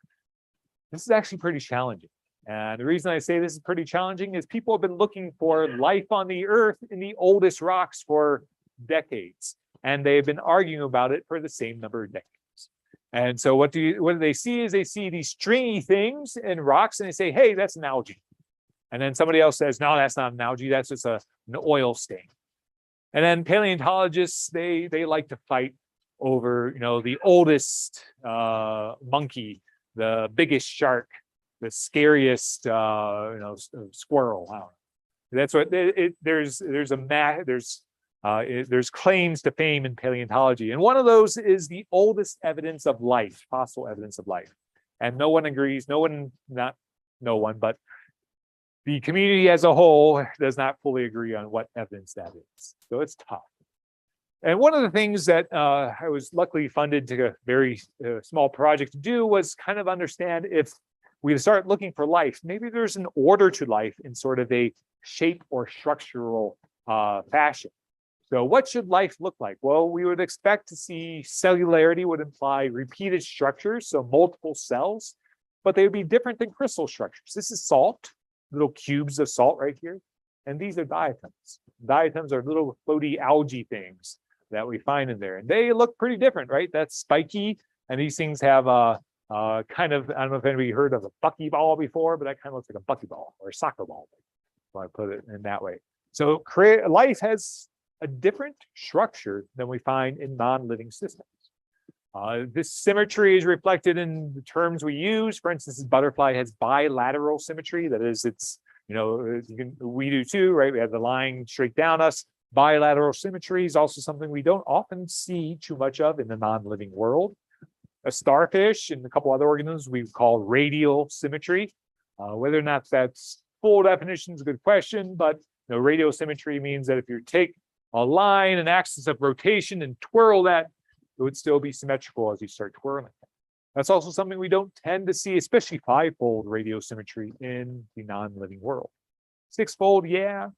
This is actually pretty challenging. And the reason I say this is pretty challenging is people have been looking for life on the Earth in the oldest rocks for decades. And they've been arguing about it for the same number of decades. And so what do they see is they see these stringy things in rocks and they say, hey, that's an algae. And then somebody else says, no, that's not an algae, that's just an oil stain. And then paleontologists, they like to fight over, the oldest monkey, the biggest shark, the scariest squirrel. I don't know. That's what there's claims to fame in paleontology. And one of those is the oldest evidence of life, fossil evidence of life. And no one agrees, but the community as a whole does not fully agree on what evidence that is. So it's tough. And one of the things that I was luckily funded to a very small project to do was kind of understand if we start looking for life, maybe there's an order to life in sort of a shape or structural fashion. So what should life look like? Well, we would expect to see cellularity would imply repeated structures, so multiple cells, but they would be different than crystal structures. This is salt, little cubes of salt right here, and these are diatoms. Diatoms are little floaty algae things that we find in there, and they look pretty different, right? That's spiky, and these things have a kind of, I don't know if anybody heard of a buckyball before, but that kind of looks like a buckyball or a soccer ball, if I put it in that way. So life has a different structure than we find in non-living systems. This symmetry is reflected in the terms we use. For instance, this butterfly has bilateral symmetry. That is, we do too, right? We have the line straight down us. Bilateral symmetry is also something we don't often see too much of in the non-living world. A starfish and a couple other organisms we call radial symmetry. Whether or not that's full definition is a good question, but radial symmetry means that if you take a line, an axis of rotation, and twirl that, it would still be symmetrical as you start twirling. That's also something we don't tend to see, especially five-fold radiosymmetry in the non-living world. Six-fold, yeah.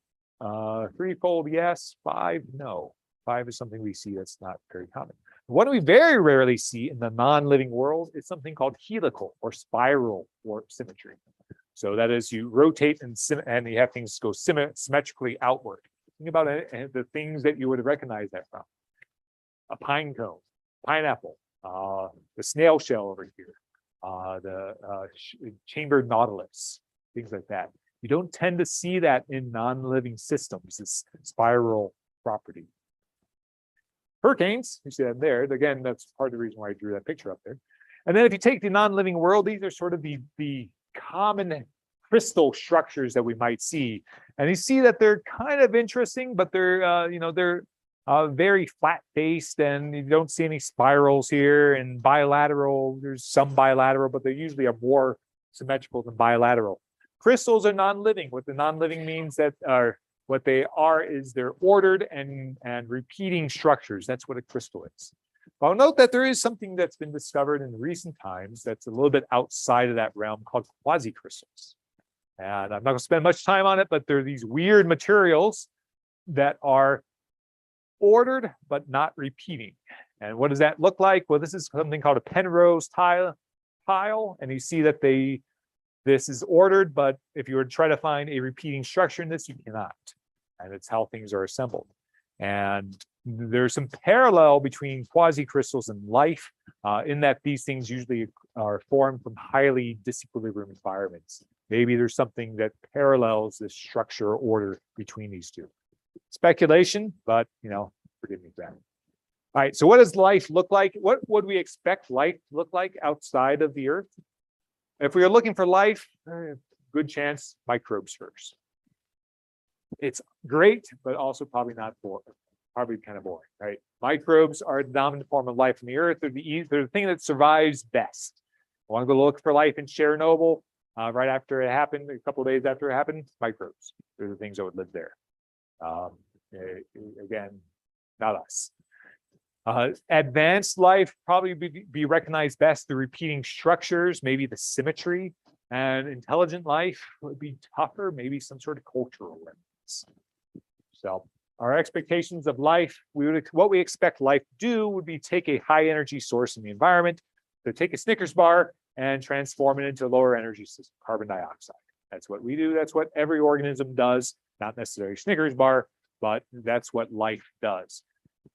Three-fold, yes. Five, no. Five is something we see that's not very common. What we very rarely see in the non-living world is something called helical or spiral or symmetry. So that is, you rotate and you have things go symmetrically outward. Think about the things that you would recognize that from. A pine cone, pineapple, the snail shell over here, the chambered nautilus, things like that. You don't tend to see that in non-living systems, this spiral property. Hurricanes, you see that there. Again, that's part of the reason why I drew that picture up there. And then if you take the non-living world, these are sort of the common crystal structures that we might see. And you see that they're kind of interesting, but they're, they're very flat-faced, and you don't see any spirals here. And bilateral, there's some bilateral, but they usually are more symmetrical than bilateral. Crystals are non-living. What the non-living means that what they are is they're ordered and repeating structures. That's what a crystal is. I'll note that there is something that's been discovered in recent times that's a little bit outside of that realm called quasicrystals. And I'm not going to spend much time on it, but there are these weird materials that are ordered but not repeating. And what does that look like? Well, this is something called a Penrose tile, and you see that this is ordered, but if you were to try to find a repeating structure in this, you cannot. And it's how things are assembled. And there's some parallel between quasicrystals and life in that these things usually are formed from highly disequilibrium environments. Maybe there's something that parallels this structure or order between these two. Speculation, but forgive me for that. All right, so what does life look like? What would we expect life to look like outside of the Earth? If we are looking for life, good chance microbes first. It's great, but also probably not boring. Probably kind of boring, right? Microbes are the dominant form of life on the Earth. They're the thing that survives best. I want to go look for life in Chernobyl right after it happened, a couple of days after it happened. Microbes. They're the things that would live there. Again, not us. Advanced life probably be recognized best through repeating structures, maybe the symmetry, and intelligent life would be tougher, maybe some sort of cultural limits. So our expectations of life, what we expect life to do would be take a high energy source in the environment, so take a Snickers bar and transform it into a lower energy system, carbon dioxide. That's what we do. That's what every organism does, not necessarily Snickers bar, but that's what life does.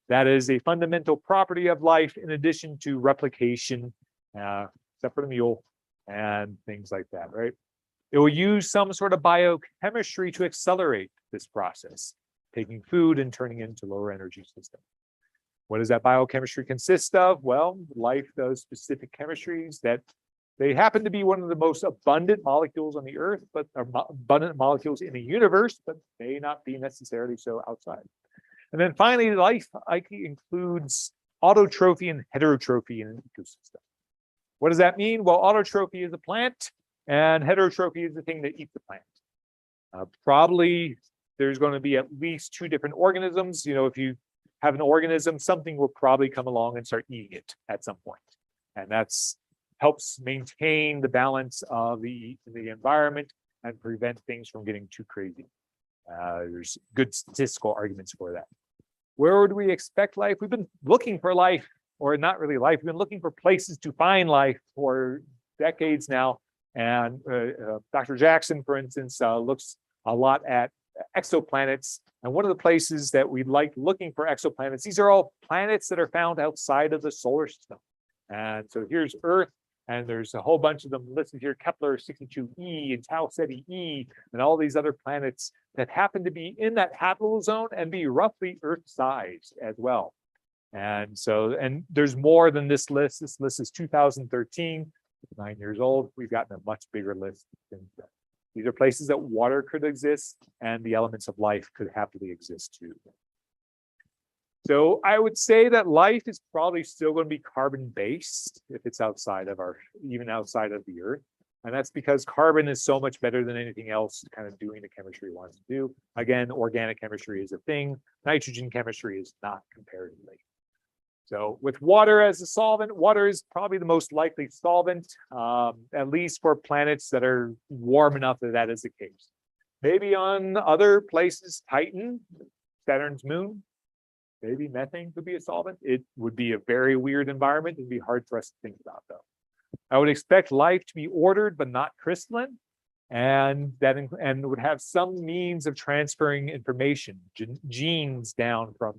That is a fundamental property of life in addition to replication, except for the mule and things like that, right? It will use some sort of biochemistry to accelerate this process, taking food and turning it into lower energy system. What does that biochemistry consist of? Well, life does specific chemistries that they happen to be one of the most abundant molecules on the Earth, but are abundant molecules in the universe, but may not be necessarily so outside. And then finally, life likely includes autotrophy and heterotrophy in an ecosystem. What does that mean? Well, autotrophy is a plant, and heterotrophy is the thing that eats the plant. Probably there's going to be at least two different organisms. You know, if you have an organism, something will probably come along and start eating it at some point. And that's helps maintain the balance of the environment and prevent things from getting too crazy. There's good statistical arguments for that. Where would we expect life? We've been looking for life, or not really life. We've been looking for places to find life for decades now. And Dr. Jackson, for instance, looks a lot at exoplanets. And one of the places that we like looking for exoplanets, these are all planets that are found outside of the solar system. And so here's Earth, and there's a whole bunch of them listed here, Kepler 62e and Tau Ceti E, and all these other planets that happen to be in that habitable zone and be roughly Earth-sized as well. And so, and there's more than this list. This list is 2013, 9 years old. We've gotten a much bigger list since then. These are places that water could exist and the elements of life could happily exist too. So I would say that life is probably still going to be carbon-based if it's outside of even outside of the Earth. And that's because carbon is so much better than anything else kind of doing the chemistry it wants to do. Again, organic chemistry is a thing. Nitrogen chemistry is not comparatively. So with water as a solvent, water is probably the most likely solvent, at least for planets that are warm enough that is the case. Maybe on other places, Titan, Saturn's moon, maybe methane could be a solvent. It would be a very weird environment. It'd be hard for us to think about, though. I would expect life to be ordered, but not crystalline, and would have some means of transferring information, genes down from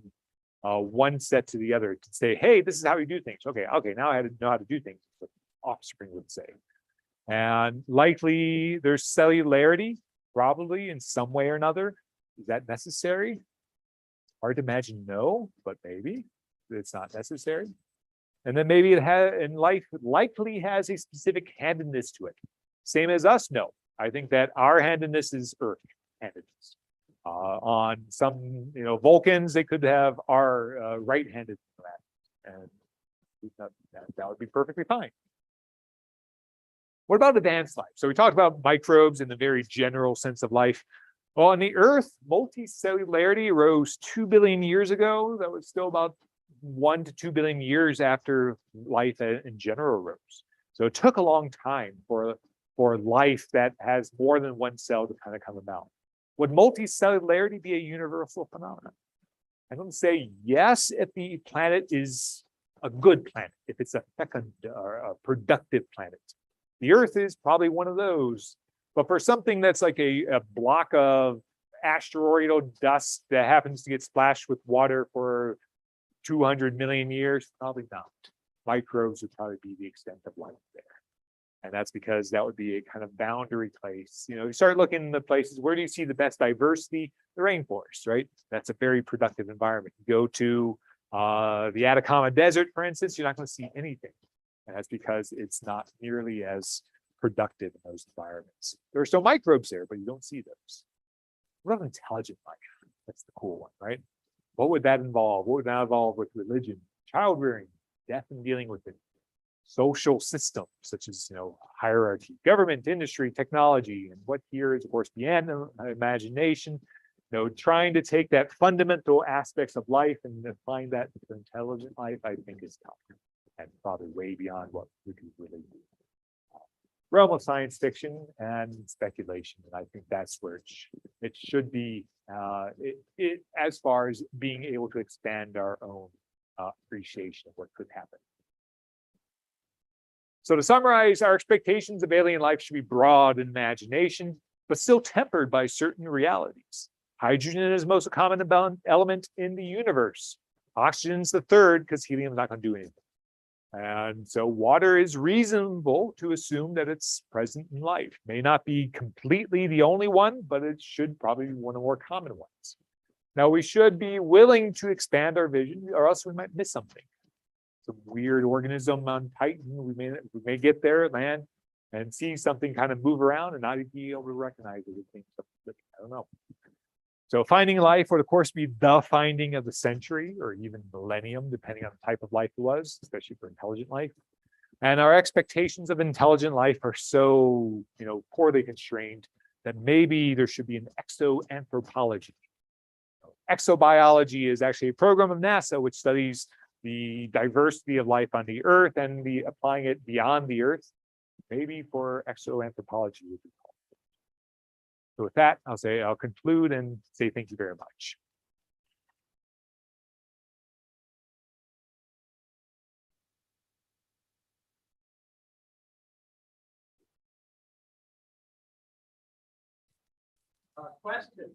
one set to the other to say, hey, this is how you do things. Okay, now I know how to do things, what offspring would say. And likely there's cellularity, probably in some way or another. Is that necessary? Hard to imagine, no, but maybe it's not necessary. And then maybe it has, and life likely has a specific handedness to it. Same as us, no. I think that our handedness is Earth handedness. On some, Vulcans, they could have our right-handed and that would be perfectly fine. What about advanced life? So we talked about microbes in the very general sense of life. Well, on the Earth, multicellularity rose 2 billion years ago. That was still about 1 to 2 billion years after life in general rose. So it took a long time for life that has more than one cell to kind of come about. Would multicellularity be a universal phenomenon? I'm going to say yes if the planet is a good planet, if it's a fecund or a productive planet. The Earth is probably one of those. But for something that's like a block of asteroidal dust that happens to get splashed with water for 200 million years, probably not. Microbes would probably be the extent of life there. And that's because that would be a kind of boundary place. You start looking in the places, where do you see the best diversity? The rainforest, right? That's a very productive environment. You go to The Atacama Desert, for instance, you're not going to see anything. And that's because it's not nearly as productive in those environments. There are still microbes there, but you don't see those. What about intelligent life? That's the cool one, right? What would that involve? What would that involve with religion, child rearing, death and dealing with it? Social systems such as hierarchy, government, industry, technology, and what here is of course beyond imagination. Trying to take that fundamental aspects of life and applying that to intelligent life, I think is tough and probably way beyond what we could really do. Realm of science fiction and speculation, and I think that's where it should be. As far as being able to expand our own appreciation of what could happen. So to summarize, our expectations of alien life should be broad in imagination, but still tempered by certain realities. Hydrogen is the most common element in the universe. Oxygen's the third because helium is not going to do anything. And so water is reasonable to assume that it's present in life. May not be completely the only one, but it should probably be one of the more common ones. Now we should be willing to expand our vision or else we might miss something. Some weird organism on Titan. We may get there, land, and see something kind of move around and not be able to recognize it. I don't know. So finding life would of course be the finding of the century or even millennium, depending on the type of life it was, especially for intelligent life. And our expectations of intelligent life are so poorly constrained that maybe there should be an exoanthropology. Exobiology is actually a program of NASA which studies the diversity of life on the Earth and applying it beyond the Earth, maybe for exoanthropology would be called. So with that, I'll conclude and say thank you very much. Questions?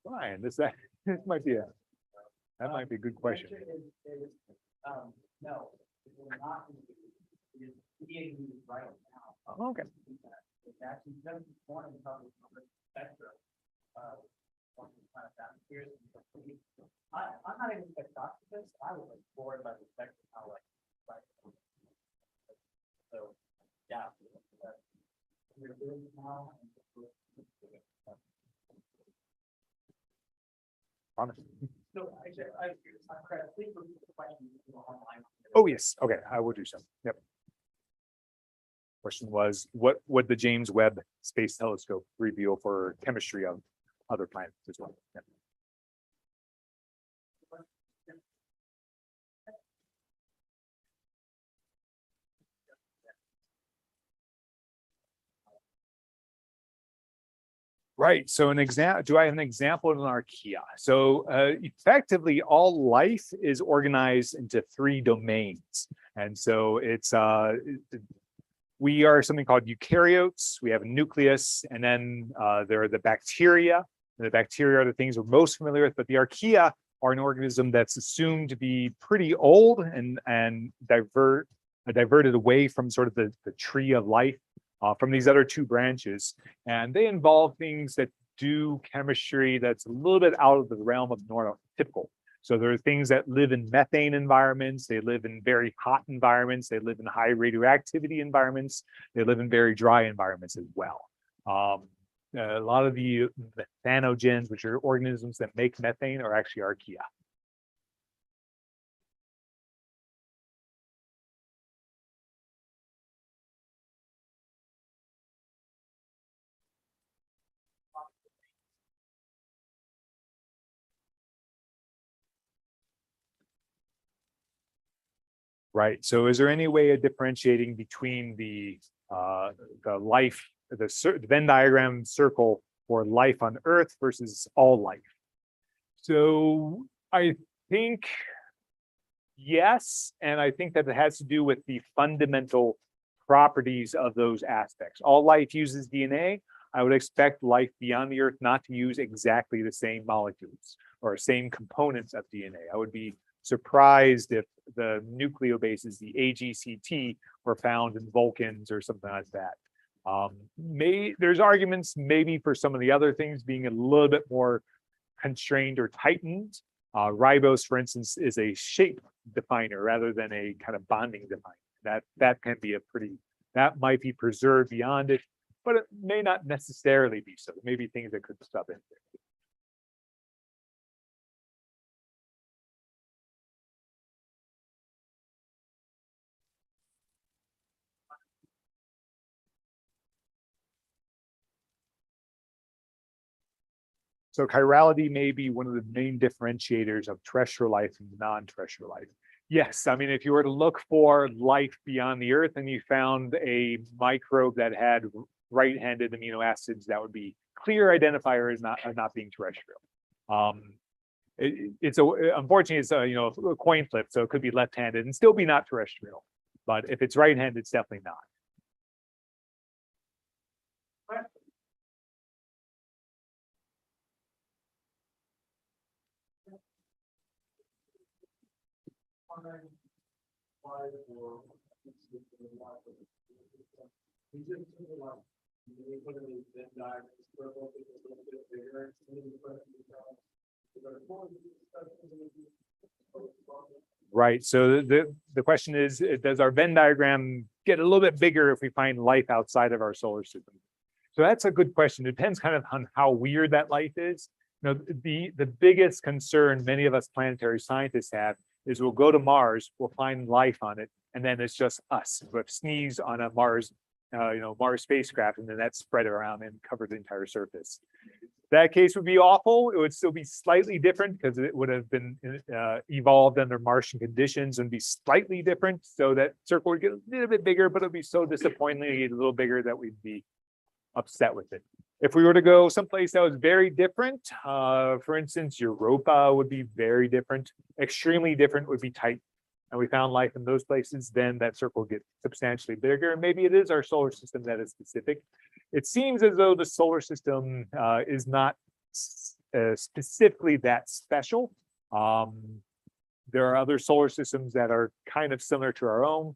Fine, this might be that might be a good question. No, it will not be being used right now. Oh, okay. It's actually just one of the spectrum. I'm not even a doctor. I was bored by the spectrum. So yeah. We're doing now. So actually, please repeat the question online. Oh yes, okay, I will do so. Yep. Question was, what would the James Webb Space Telescope reveal for chemistry of other planets as well? Yep. Right. So do I have an example in an archaea? So effectively, all life is organized into 3 domains. And so we are something called eukaryotes. We have a nucleus, and then there are the bacteria. And the bacteria are the things we're most familiar with, but the archaea are an organism that's assumed to be pretty old and diverted away from sort of the tree of life. From these other 2 branches, and they involve things that do chemistry that's a little bit out of the realm of normal typical. So there are things that live in methane environments, they live in very hot environments, they live in high radioactivity environments, they live in very dry environments as well. A lot of the methanogens, which are organisms that make methane, are actually archaea. Right. So is there any way of differentiating between the life, the Venn diagram circle for life on Earth versus all life? So I think yes, and I think that it has to do with the fundamental properties of those aspects. All life uses DNA. I would expect life beyond the Earth not to use exactly the same molecules or same components of DNA. I would be surprised if the nucleobases, the AGCT, were found in Vulcans or something like that. There's arguments maybe for some of the other things being a little bit more constrained or tightened. Ribose, for instance, is a shape definer rather than a kind of bonding definer. That can be that might be preserved beyond it, but it may not necessarily be so. There may be things that could stop it. So chirality may be one of the main differentiators of terrestrial life and non-terrestrial life. Yes, I mean, if you were to look for life beyond the Earth and you found a microbe that had right-handed amino acids, that would be clear identifier as not being terrestrial. Unfortunately, it's a coin flip, so it could be left-handed and still be not terrestrial. But if it's right-handed, it's definitely not. Right. So the question is, does our Venn diagram get a little bit bigger if we find life outside of our solar system? So that's a good question. It depends kind of on how weird that life is. The biggest concern many of us planetary scientists have is we'll go to Mars, we'll find life on it, and then it's just us. We'll sneeze on a Mars, Mars spacecraft, and then that's spread around and cover the entire surface. That case would be awful. It would still be slightly different because it would have been evolved under Martian conditions and be slightly different. So that circle would get a little bit bigger, but it would be so disappointingly a little bigger that we'd be upset with it. If we were to go someplace that was very different, for instance, Europa would be very different. Extremely different would be Titan. And we found life in those places, then that circle gets substantially bigger. And maybe it is our solar system that is specific. It seems as though the solar system is not specifically that special. There are other solar systems that are kind of similar to our own.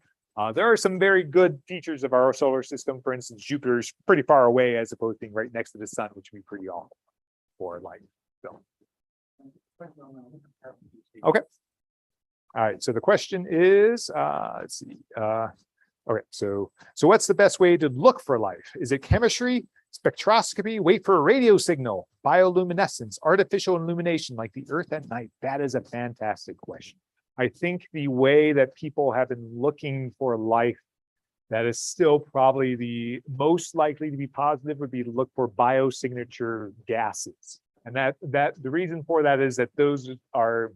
There are some very good features of our solar system. For instance, Jupiter's pretty far away as opposed to being right next to the sun, which would be pretty awful for life. So. Okay. All right, so the question is, let's see. Okay, so what's the best way to look for life? Is it chemistry, spectroscopy, wait for a radio signal, bioluminescence, artificial illumination like the Earth at night? That is a fantastic question. I think the way that people have been looking for life that is still probably the most likely to be positive would be to look for biosignature gases. And that the reason for that is that those are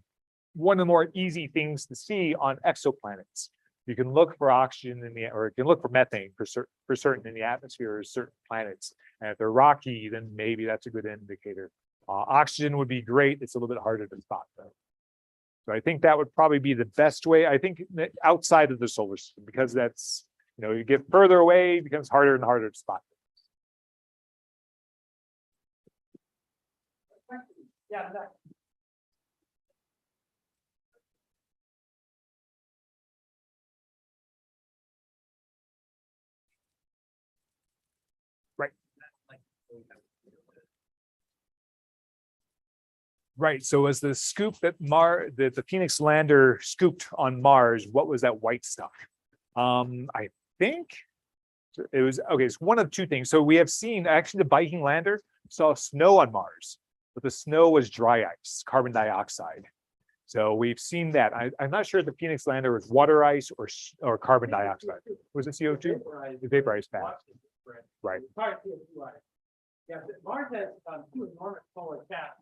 one of the more easy things to see on exoplanets. You can look for oxygen in the, or you can look for methane for certain in the atmosphere of certain planets. And if they're rocky, then maybe that's a good indicator. Oxygen would be great. It's a little bit harder to spot though. So I think that would probably be the best way. I think outside of the solar system, because that's, you get further away, it becomes harder and harder to spot. Yeah. Right. Right. So as the scoop that the Phoenix lander scooped on Mars, what was that white stuff? I think it was, okay, it's one of two things. So we have seen, actually the Viking lander saw snow on Mars, but the snow was dry ice, carbon dioxide. So we've seen that. I'm not sure if the Phoenix lander was water ice or carbon dioxide. Was it CO2? The vaporized fast. Right. Yeah, Mars has two enormous polar caps.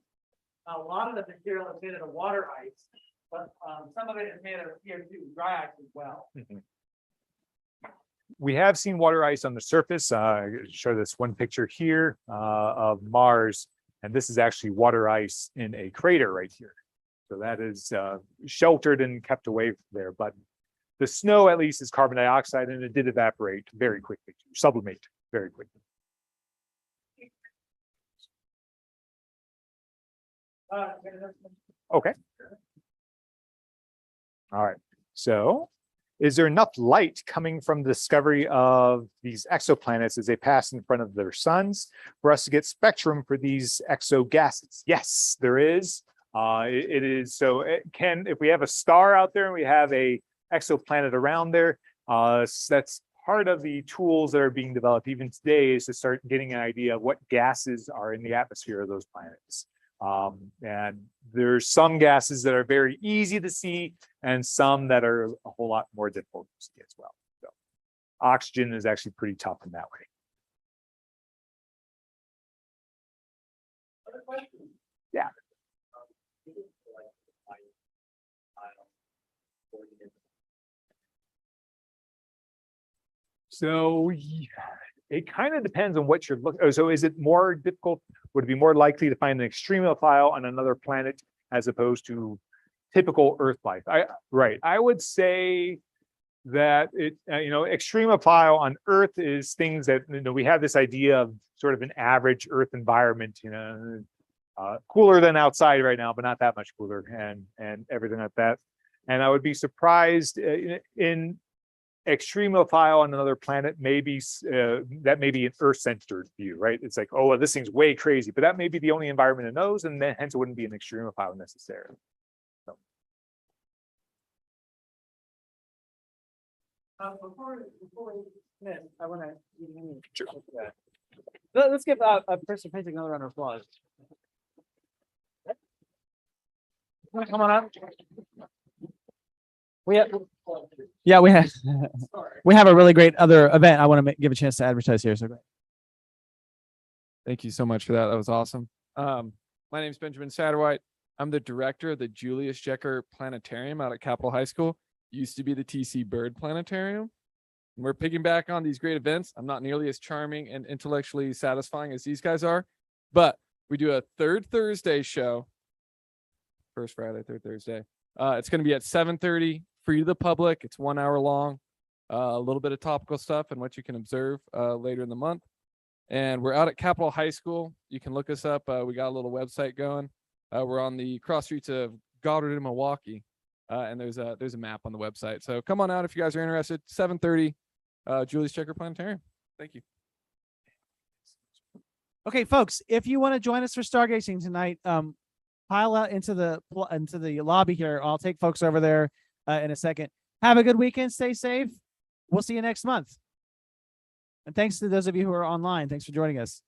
A lot of the material is made out of water ice, but some of it is made out of CO2, dry ice as well. Mm-hmm. We have seen water ice on the surface. Show this one picture here of Mars, and this is actually water ice in a crater right here. So that is sheltered and kept away from there. But the snow, at least, is carbon dioxide, and it did evaporate very quickly, sublimate very quickly. Okay. All right. So is there enough light coming from the discovery of these exoplanets as they pass in front of their suns for us to get spectrum for these exogases? Yes, there is. It is. So it can, if we have a star out there and we have a exoplanet around there, that's part of the tools that are being developed even today, is to start getting an idea of what gases are in the atmosphere of those planets. And there's some gases that are very easy to see and some that are a whole lot more difficult to see as well. So oxygen is actually pretty tough in that way. Other questions? Yeah. So it kind of depends on what you're looking. So is it more difficult? Would it be more likely to find an extremophile on another planet as opposed to typical Earth life? I would say that extremophile on Earth is things that, we have this idea of sort of an average Earth environment, cooler than outside right now, but not that much cooler, and everything like that. And I would be surprised in extremophile on another planet, maybe that may be an Earth-centered view, right? It's like, oh, well, this thing's way crazy, but that may be the only environment it knows, and then hence it wouldn't be an extremophile necessarily. So. Before we finish, I want to. Sure. Let's give a person painting another round of applause. Come on up. We have we have a really great other event. I want to give a chance to advertise here. So Thank you so much for that. That was awesome. My name is Benjamin Satterwhite. I'm the director of the Julius Jecker Planetarium out at Capitol High School. Used to be the TC Bird Planetarium. And we're picking back on these great events. I'm not nearly as charming and intellectually satisfying as these guys are, but we do a third Thursday show. First Friday, third Thursday. It's going to be at 7:30, free to the public. It's 1 hour long. A little bit of topical stuff and what you can observe later in the month. And we're out at Capitol High School. You can look us up. We got a little website going. We're on the cross streets of Goddard and Milwaukee. And there's a map on the website. So come on out if you guys are interested. 7:30, Julius Jecker Planetarium. Thank you. okay, folks, if you want to join us for stargazing tonight, pile out into the lobby here. I'll take folks over there in a second. Have a good weekend. Stay safe. We'll see you next month. And thanks to those of you who are online. Thanks for joining us.